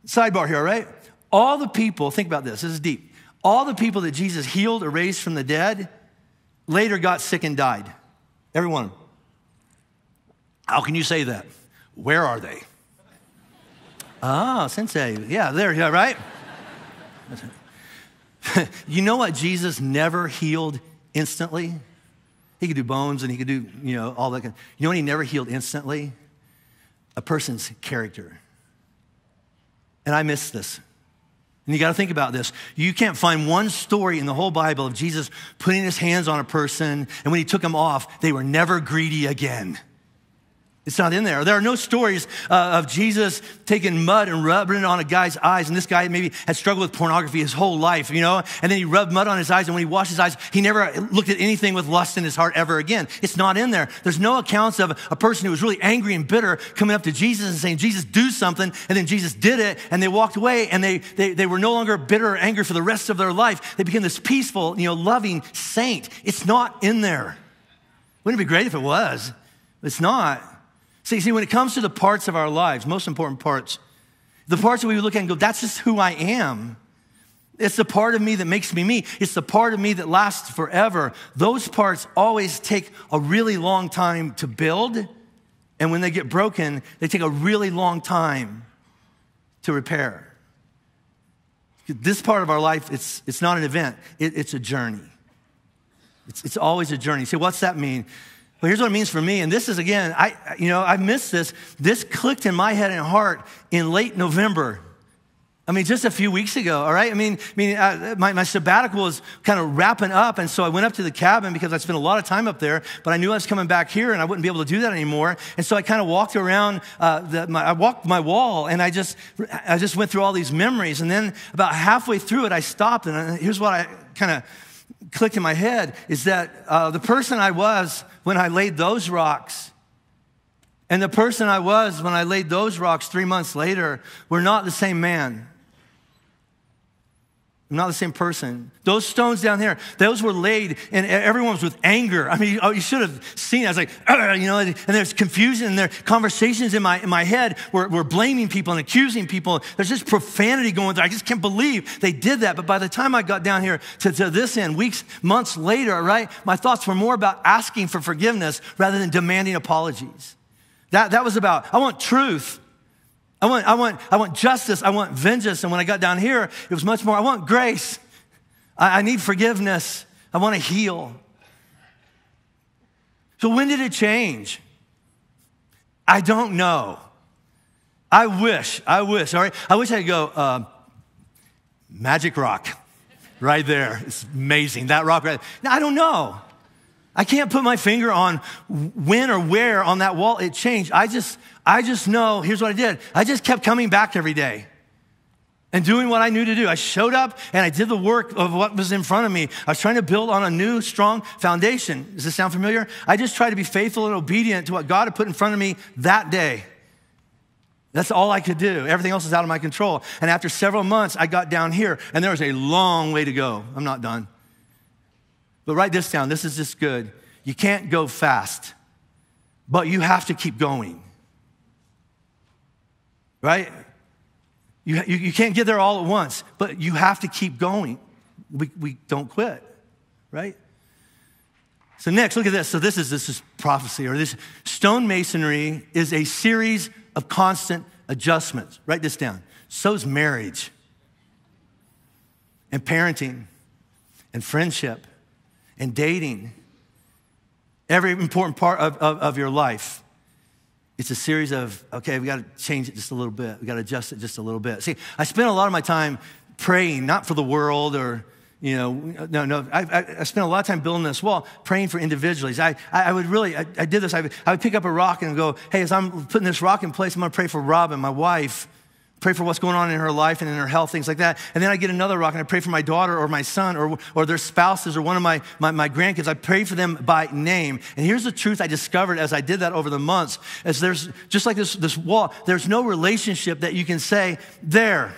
Sidebar here, all right? All the people, think about this is deep. All the people that Jesus healed or raised from the dead later got sick and died. Every one of them. How can you say that? Where are they? Ah, sensei. Yeah, there, yeah, right? You know what Jesus never healed instantly? He could do bones and he could do, all that. You know what he never healed instantly? A person's character. And I miss this. And you got to think about this. You can't find one story in the whole Bible of Jesus putting his hands on a person, and when he took them off, they were never greedy again. It's not in there. There are no stories of Jesus taking mud and rubbing it on a guy's eyes, and this guy maybe had struggled with pornography his whole life, and then he rubbed mud on his eyes, and when he washed his eyes, he never looked at anything with lust in his heart ever again. It's not in there. There's no accounts of a person who was really angry and bitter coming up to Jesus and saying, Jesus, do something, and then Jesus did it, and they walked away, and they were no longer bitter or angry for the rest of their life. They became this peaceful, loving saint. It's not in there. Wouldn't it be great if it was? It's not. See, when it comes to the parts of our lives, most important parts, the parts that we look at and go, that's just who I am. It's the part of me that makes me me. It's the part of me that lasts forever. Those parts always take a really long time to build. And when they get broken, they take a really long time to repair. This part of our life, it's not an event. It's a journey. It's always a journey. So what's that mean? Well, here's what it means for me, and this is, again, I missed this. This clicked in my head and heart in late November. Just a few weeks ago, all right? My sabbatical was kind of wrapping up, and so I went up to the cabin because I spent a lot of time up there, but I knew I was coming back here, and I wouldn't be able to do that anymore, and so I kind of walked around, I walked my wall, and I just went through all these memories, and then about halfway through it, I stopped, and here's what I kind of clicked in my head, is that the person I was when I laid those rocks and the person I was when I laid those rocks 3 months later were not the same man. I'm not the same person. Those stones down there, those were laid, and everyone was with anger. You should have seen it. I was like, and there's confusion, and there conversations in my head were blaming people and accusing people. There's just profanity going through. I just can't believe they did that. But by the time I got down here to this end, weeks, months later, right, my thoughts were more about asking for forgiveness rather than demanding apologies. That was about, I want truth. I want justice. I want vengeance. And when I got down here, it was much more, I want grace. I need forgiveness. I want to heal. So when did it change? I don't know. I wish, all right? I wish I could go, magic rock right there. It's amazing. That rock right there. Now, I don't know. I can't put my finger on when or where on that wall it changed. I just know, here's what I did. I just kept coming back every day and doing what I knew to do. I showed up and I did the work of what was in front of me. I was trying to build on a new, strong foundation. Does this sound familiar? I just tried to be faithful and obedient to what God had put in front of me that day. That's all I could do. Everything else is out of my control. And after several months, I got down here and there was a long way to go. I'm not done. But write this down. This is just good. You can't go fast, but you have to keep going. Right? You can't get there all at once, but you have to keep going. We don't quit, right? So next, look at this. So this is prophecy, or this stonemasonry is a series of constant adjustments. Write this down. So is marriage and parenting and friendship and dating, every important part of your life. It's a series of, okay, we got to change it just a little bit. We got to adjust it just a little bit. See, I spent a lot of my time praying, not for the world or, I spent a lot of time building this wall, praying for individuals. I did this. I would pick up a rock and go, hey, as I'm putting this rock in place, I'm going to pray for Robin, my wife. Pray for what's going on in her life and in her health, things like that. And then I get another rock and I pray for my daughter or my son or their spouses or one of my grandkids. I pray for them by name. And here's the truth I discovered as I did that over the months, is there's, just like this wall, there's no relationship that you can say, there,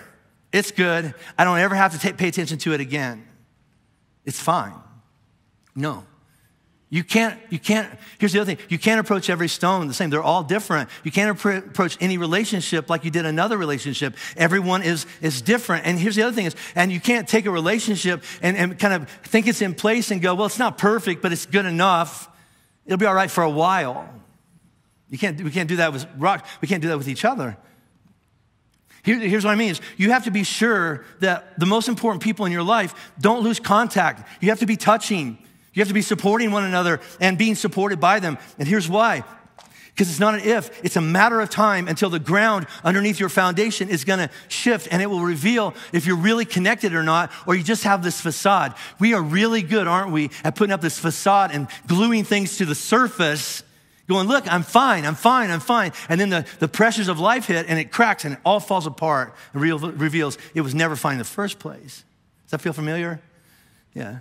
it's good. I don't ever have to pay attention to it again. It's fine. No. Here's the other thing. You can't approach every stone the same. They're all different. You can't approach any relationship like you did another relationship. Everyone is different. And here's the other thing is, and you can't take a relationship and kind of think it's in place and go, well, it's not perfect, but it's good enough. It'll be all right for a while. We can't do that with rock. We can't do that with each other. Here's what I mean is you have to be sure that the most important people in your life don't lose contact. You have to be touching. You have to be supporting one another and being supported by them. And here's why. Because it's not an if, it's a matter of time until the ground underneath your foundation is going to shift, and it will reveal if you're really connected or not, or you just have this facade. We are really good, aren't we, at putting up this facade and gluing things to the surface, going, look, I'm fine. And then the pressures of life hit, and it cracks, and it all falls apart and reveals it was never fine in the first place. Does that feel familiar? Yeah.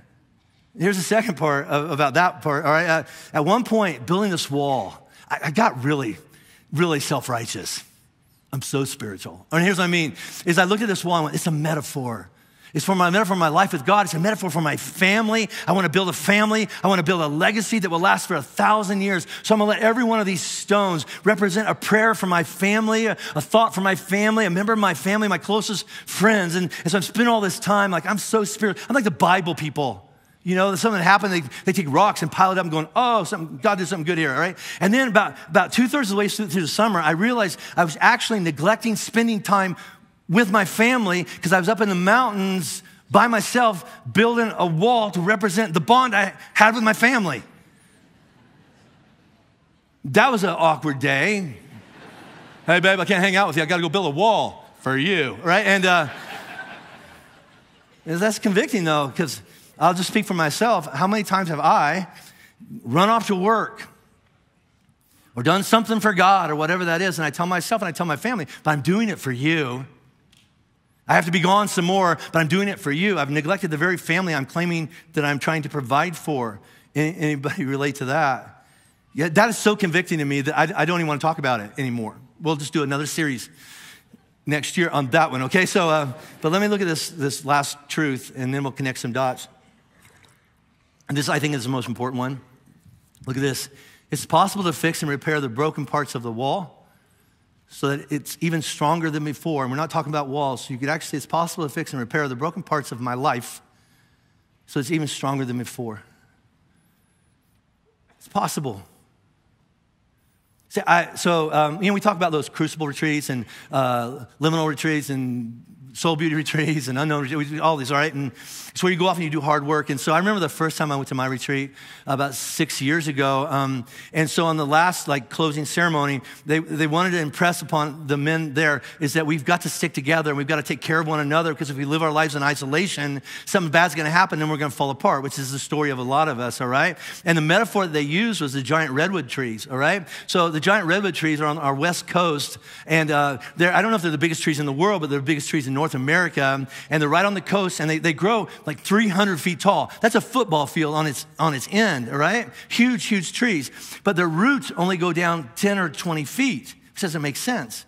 Here's the second part about that part. All right. At one point, building this wall, I got really, really self-righteous. I'm so spiritual. And here's what I mean, is I looked at this wall and went, it's a metaphor. It's for my metaphor for my life with God. It's a metaphor for my family. I want to build a family. I want to build a legacy that will last for 1,000 years. So I'm going to let every one of these stones represent a prayer for my family, a thought for my family, a member of my family, my closest friends. And so I'm spending all this time like I'm so spiritual. I'm like the Bible people. You know, something happened, they take rocks and pile it up and going, oh, God did something good here, all right? And then about 2/3 of the way through the summer, I realized I was actually neglecting spending time with my family because I was up in the mountains by myself building a wall to represent the bond I had with my family. That was an awkward day. Hey, babe, I can't hang out with you. I got to go build a wall for you, right? And that's convicting, though, because I'll just speak for myself. How many times have I run off to work or done something for God or whatever that is, and I tell myself and I tell my family, but I'm doing it for you. I have to be gone some more, but I'm doing it for you. I've neglected the very family I'm claiming that I'm trying to provide for. Anybody relate to that? Yeah, that is so convicting to me that I don't even want to talk about it anymore. We'll just do another series next year on that one, okay? So, but let me look at this last truth, and then we'll connect some dots. And this, I think, is the most important one. Look at this. It's possible to fix and repair the broken parts of the wall so that it's even stronger than before. And we're not talking about walls. So you could actually say it's possible to fix and repair the broken parts of my life so it's even stronger than before. It's possible. So, we talk about those crucible retreats and liminal retreats and soul beauty retreats and unknown retreats, we do all these, all right? And it's where you go off and you do hard work. And so I remember the first time I went to my retreat about 6 years ago. And so on the last closing ceremony, they wanted to impress upon the men there is that we've got to stick together and we've got to take care of one another, because if we live our lives in isolation, something bad's going to happen and we're going to fall apart, which is the story of a lot of us, all right? And the metaphor that they used was the giant redwood trees, all right? So the giant redwood trees are on our west coast, and I don't know if they're the biggest trees in the world, but they're the biggest trees in North America, and they're right on the coast, and they grow like 300 feet tall. That's a football field on its end, all right? Huge, huge trees. But their roots only go down 10 or 20 feet, which doesn't make sense,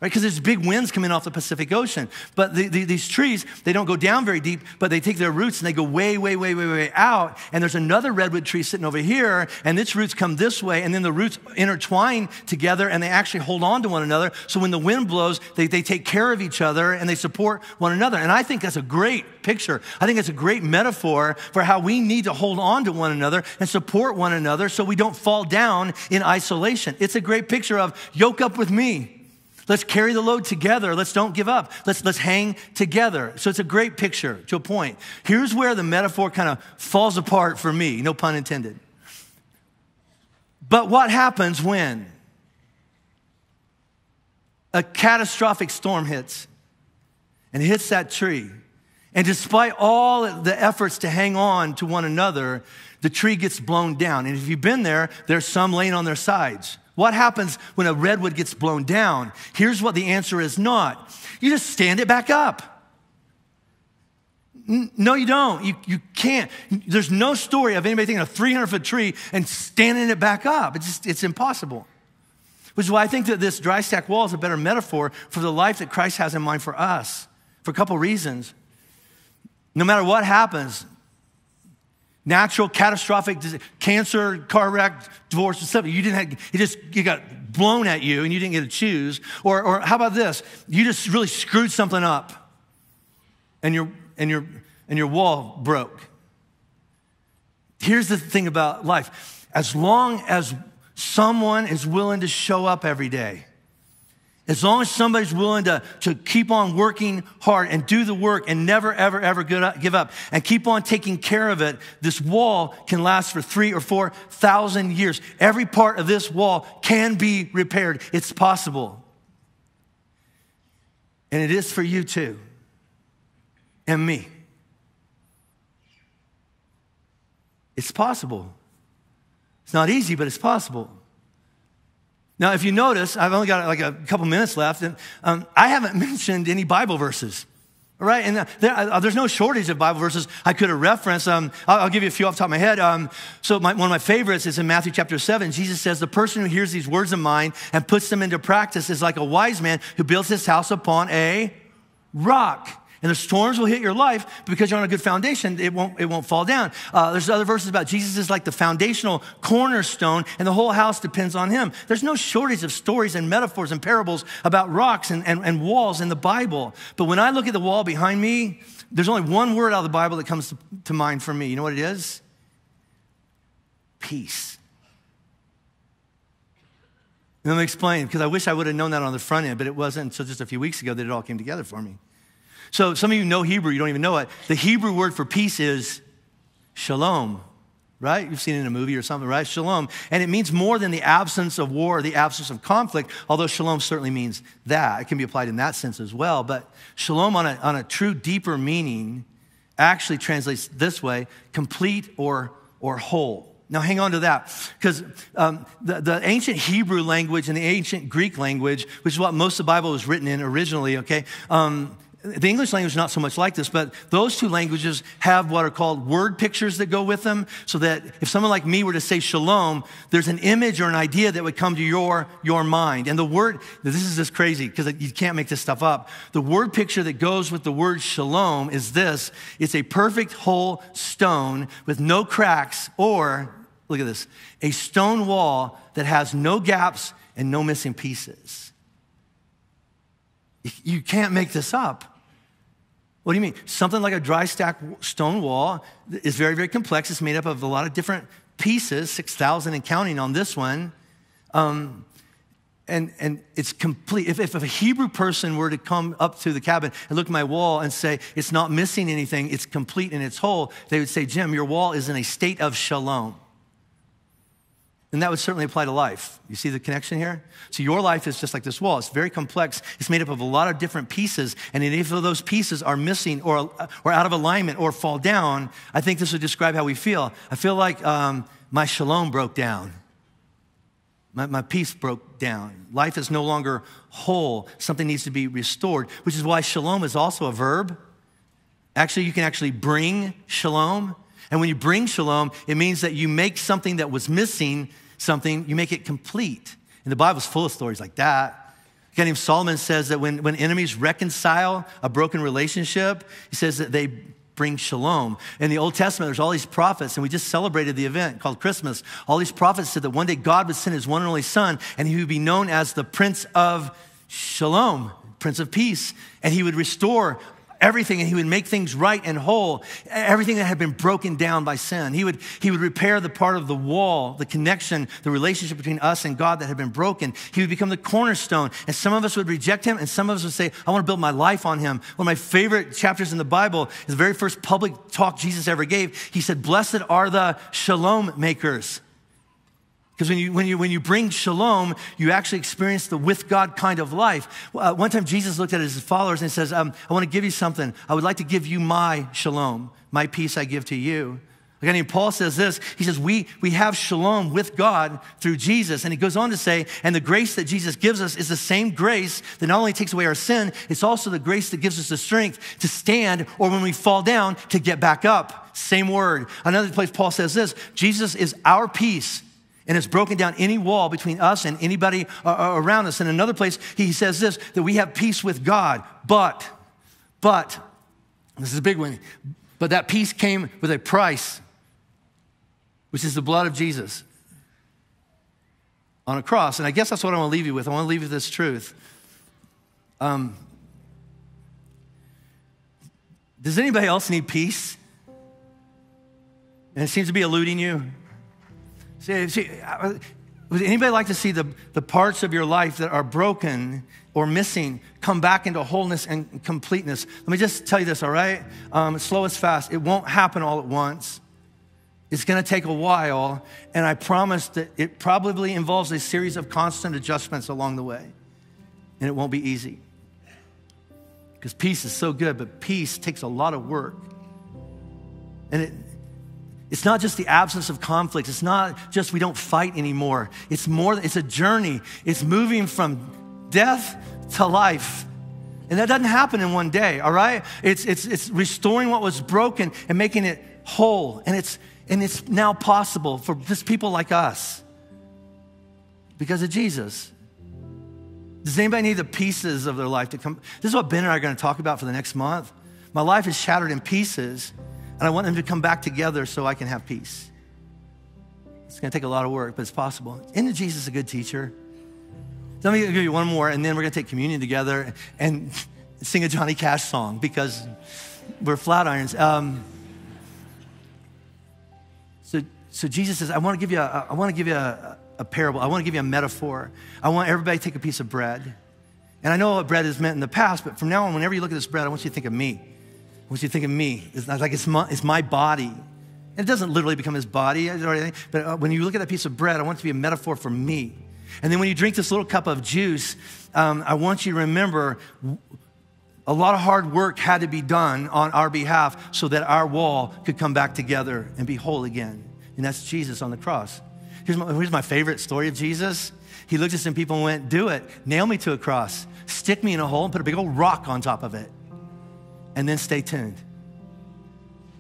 right? Because there's big winds coming off the Pacific Ocean. But these trees, they don't go down very deep, but they take their roots and they go way, way, way, way, way out. And there's another redwood tree sitting over here, and its roots come this way, and then the roots intertwine together, and they actually hold on to one another. So when the wind blows, they take care of each other, and they support one another. And I think that's a great picture. I think it's a great metaphor for how we need to hold on to one another and support one another so we don't fall down in isolation. It's a great picture of yoke up with me. Let's carry the load together. Let's don't give up. Let's hang together. So it's a great picture to a point. Here's where the metaphor kind of falls apart for me, no pun intended. But what happens when a catastrophic storm hits and hits that tree? And despite all the efforts to hang on to one another, the tree gets blown down. And if you've been there, there's some laying on their sides. What happens when a redwood gets blown down? Here's what the answer is not. You just stand it back up. No, you don't. You can't. There's no story of anybody taking a 300-foot tree and standing it back up. It's impossible. Which is why I think that this dry stack wall is a better metaphor for the life that Christ has in mind for us, for a couple reasons. No matter what happens, natural, catastrophic, cancer, car wreck, divorce, stuff. You got blown at you and you didn't get to choose. Or how about this? You just really screwed something up and your wall broke. Here's the thing about life. As long as someone is willing to show up every day, as long as somebody's willing to keep on working hard and do the work and never, ever, ever give up and keep on taking care of it, this wall can last for 3,000 or 4,000 years. Every part of this wall can be repaired. It's possible. And it is for you too. And me. It's possible. It's not easy, but it's possible. Now, if you notice, I've only got like a couple minutes left, and I haven't mentioned any Bible verses, all right? And there's no shortage of Bible verses I could have referenced. I'll give you a few off the top of my head. One of my favorites is in Matthew chapter 7. Jesus says, the person who hears these words of mine and puts them into practice is like a wise man who builds his house upon a rock. And the storms will hit your life because you're on a good foundation. It won't fall down. There's other verses about Jesus is like the foundational cornerstone, and the whole house depends on him. There's no shortage of stories and metaphors and parables about rocks and walls in the Bible. But when I look at the wall behind me, there's only one word out of the Bible that comes to mind for me. You know what it is? Peace. And let me explain, because I wish I would have known that on the front end, but it wasn't until just a few weeks ago that it all came together for me. So some of you know Hebrew, you don't even know it. The Hebrew word for peace is shalom, right? You've seen it in a movie or something, right? Shalom. And it means more than the absence of war or the absence of conflict, although shalom certainly means that. It can be applied in that sense as well. But shalom on a true, deeper meaning actually translates this way, complete or whole. Now, hang on to that, because the ancient Hebrew language and the ancient Greek language, which is what most of the Bible was written in originally, okay? The English language is not so much like this, but those two languages have what are called word pictures that go with them, so that if someone like me were to say shalom, there's an image or an idea that would come to your mind. And the word, this is just crazy because you can't make this stuff up. The word picture that goes with the word shalom is this. It's a perfect whole stone with no cracks, or, look at this, a stone wall that has no gaps and no missing pieces. You can't make this up. What do you mean? Something like a dry stack stone wall is very, very complex. It's made up of a lot of different pieces, 6,000 and counting on this one. And it's complete. If a Hebrew person were to come up to the cabin and look at my wall and say, it's not missing anything, it's complete and it's whole, they would say, Jim, your wall is in a state of shalom. And that would certainly apply to life. You see the connection here? So your life is just like this wall. It's very complex. It's made up of a lot of different pieces. And if those pieces are missing or out of alignment or fall down, I think this would describe how we feel. I feel like my shalom broke down. My peace broke down. Life is no longer whole. Something needs to be restored, which is why shalom is also a verb. Actually, you can actually bring shalom. And when you bring shalom, it means that you make something that was missing something, you make it complete. And the Bible's full of stories like that. A guy named Solomon says that when enemies reconcile a broken relationship, he says that they bring shalom. In the Old Testament, there's all these prophets, and we just celebrated the event called Christmas. All these prophets said that one day God would send his one and only son, and he would be known as the Prince of Shalom, Prince of Peace, and he would restore everything, and he would make things right and whole, everything that had been broken down by sin. He would repair the part of the wall, the connection, the relationship between us and God that had been broken. He would become the cornerstone, and some of us would reject him, and some of us would say, I want to build my life on him. One of my favorite chapters in the Bible is the very first public talk Jesus ever gave. He said, blessed are the shalom makers. Because when you bring shalom, you actually experience the with God kind of life. One time Jesus looked at his followers and says, I want to give you something. I would like to give you my shalom. My peace I give to you. A guy named Paul says this. He says, we have shalom with God through Jesus. And he goes on to say, and the grace that Jesus gives us is the same grace that not only takes away our sin, it's also the grace that gives us the strength to stand, or when we fall down, to get back up. Same word. Another place Paul says this, Jesus is our peace, and it's broken down any wall between us and anybody around us. In another place, he says this, that we have peace with God, but, this is a big one, but that peace came with a price. which is the blood of Jesus on a cross. And I guess that's what I want to leave you with. I want to leave you with this truth. Does anybody else need peace? And it seems to be eluding you. Would anybody like to see the parts of your life that are broken or missing come back into wholeness and completeness? Let me just tell you this, all right? Slow is fast. It won't happen all at once. It's going to take a while, and I promise that it probably involves a series of constant adjustments along the way, and it won't be easy. Because peace is so good, but peace takes a lot of work. And it's not just the absence of conflict. It's not just we don't fight anymore. It's more, it's a journey. It's moving from death to life. And that doesn't happen in one day, all right? It's restoring what was broken and making it whole. And it's now possible for just people like us because of Jesus. Does anybody need the pieces of their life to come? This is what Ben and I are going to talk about for the next month. My life is shattered in pieces, and I want them to come back together so I can have peace. It's going to take a lot of work, but it's possible. Isn't Jesus a good teacher? Let me give you one more, and then we're going to take communion together and sing a Johnny Cash song because we're Flatirons. So Jesus says, I want to give you a parable. I want to give you a metaphor. I want everybody to take a piece of bread. And I know what bread has meant in the past, but from now on, whenever you look at this bread, I want you to think of me. I want you to think of me. It's like it's my body. And it doesn't literally become his body or anything, but when you look at that piece of bread, I want it to be a metaphor for me. And then when you drink this little cup of juice, I want you to remember a lot of hard work had to be done on our behalf so that our wall could come back together and be whole again. And that's Jesus on the cross. Here's my favorite story of Jesus. He looked at some people and went, do it. Nail me to a cross. Stick me in a hole and put a big old rock on top of it. And then stay tuned.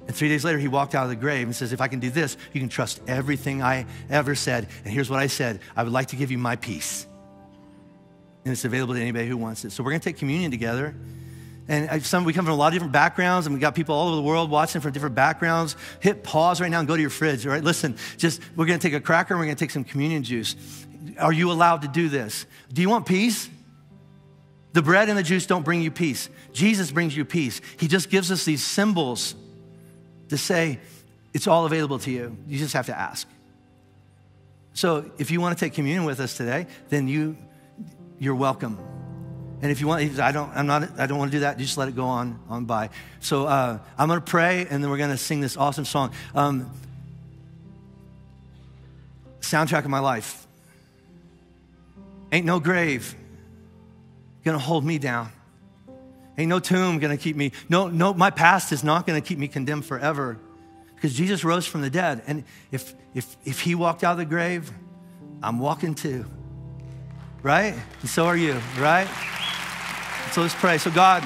And 3 days later, he walked out of the grave and says, if I can do this, you can trust everything I ever said. And here's what I said. I would like to give you my peace. And it's available to anybody who wants it. So we're going to take communion together. And we come from a lot of different backgrounds, and we got people all over the world watching from different backgrounds. Hit pause right now and go to your fridge, all right? Listen, we're going to take a cracker and we're going to take some communion juice. Are you allowed to do this? Do you want peace? The bread and the juice don't bring you peace. Jesus brings you peace. He just gives us these symbols to say it's all available to you. You just have to ask. So if you want to take communion with us today, then you're welcome. And if you want, I don't want to do that. Just let it go on by. So I'm going to pray, and then we're going to sing this awesome song. Soundtrack of my life. Ain't no grave going to hold me down. Ain't no tomb going to keep me. No, my past is not going to keep me condemned forever, because Jesus rose from the dead. And if he walked out of the grave, I'm walking too. Right? And so are you, right? So let's pray. So God,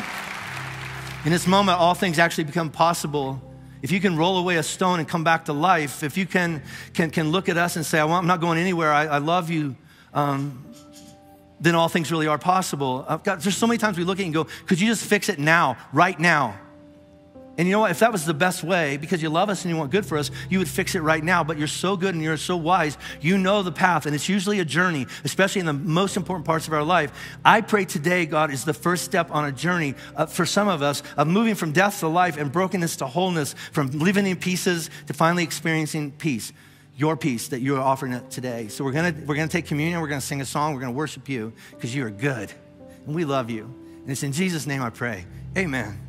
in this moment, all things actually become possible. If you can roll away a stone and come back to life, if you can look at us and say, I'm not going anywhere, I love you, then all things really are possible. God, there's so many times we look at it and go, could you just fix it now, right now? And you know what? If that was the best way, because you love us and you want good for us, you would fix it right now. But you're so good and you're so wise. You know the path, and it's usually a journey, especially in the most important parts of our life. I pray today, God, is the first step on a journey for some of us of moving from death to life and brokenness to wholeness, from living in pieces to finally experiencing peace. Your peace that you are offering it today. So we're gonna take communion. We're gonna sing a song. We're gonna worship you because you are good, and we love you. And it's in Jesus' name I pray. Amen.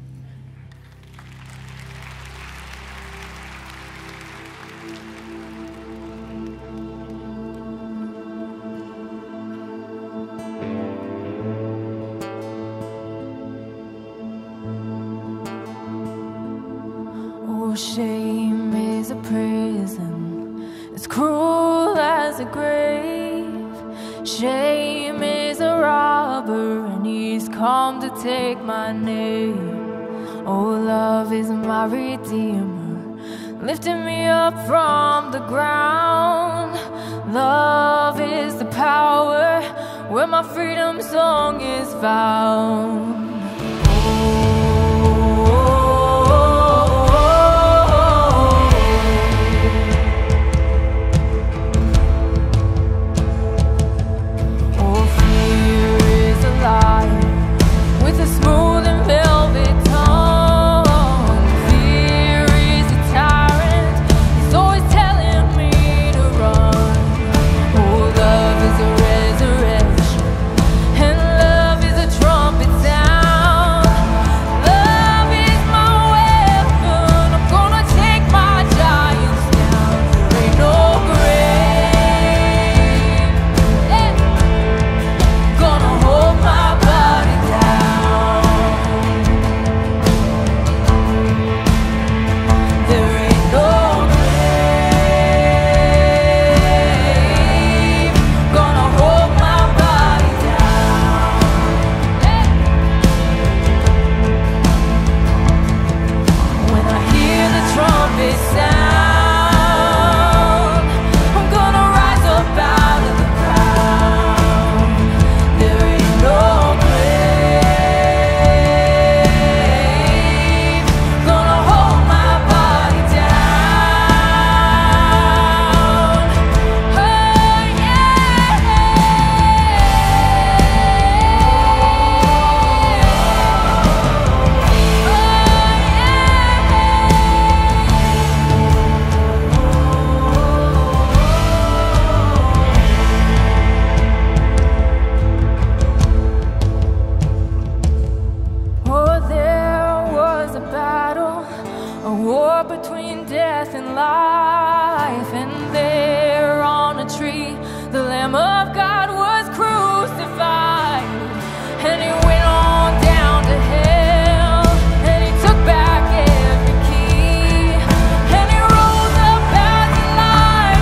Shame is a prison, as cruel as a grave. Shame is a robber, and he's come to take my name. Oh, love is my redeemer, lifting me up from the ground. Love is the power where my freedom song is found. Lamb of God was crucified, and he went on down to hell, and he took back every key, and he rose up as a lion.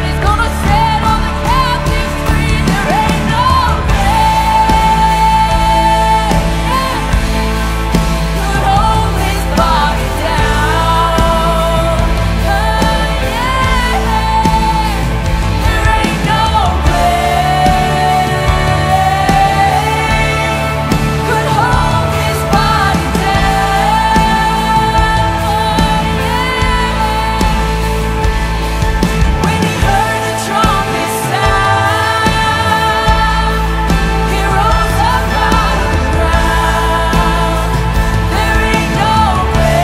He's gonna set all the captives free. There ain't no grave could hold his body down. There ain't no grave could hold his body down. When he heard the trumpet sound, he rose up out of the ground. There ain't no grave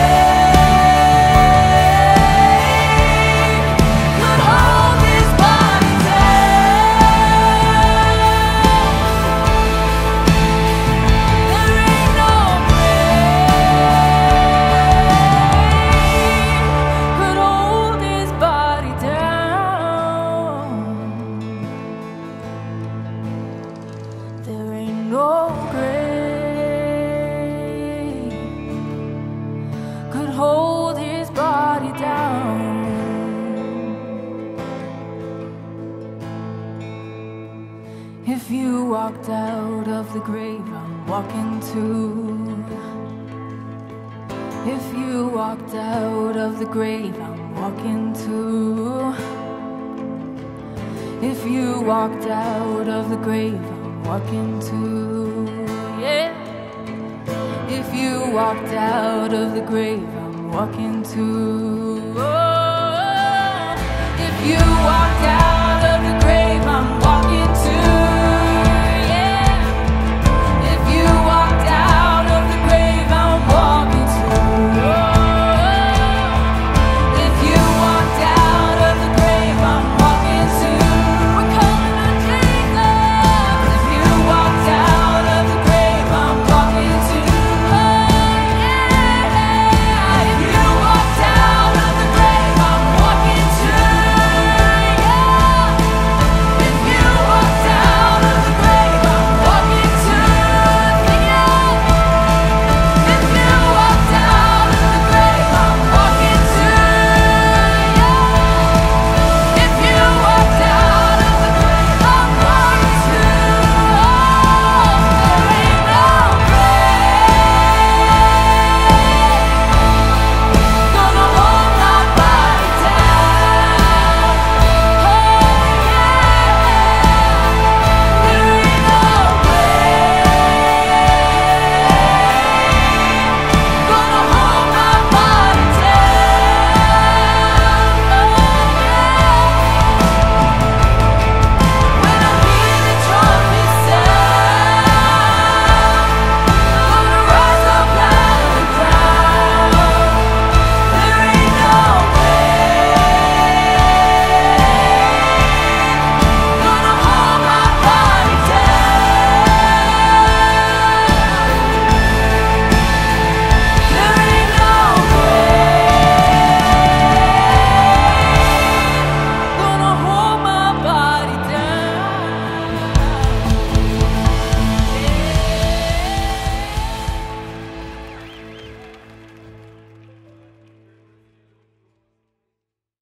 could hold his body down. There ain't no grave could hold his body down. There ain't no grave could hold his body down. If you walked out of the grave, I'm walking too. If you walked out of the grave, I'm walking too. If you walked out of the grave, I'm walking too. Yeah. If you walked out of the grave, I'm walking too. Oh, if you walked out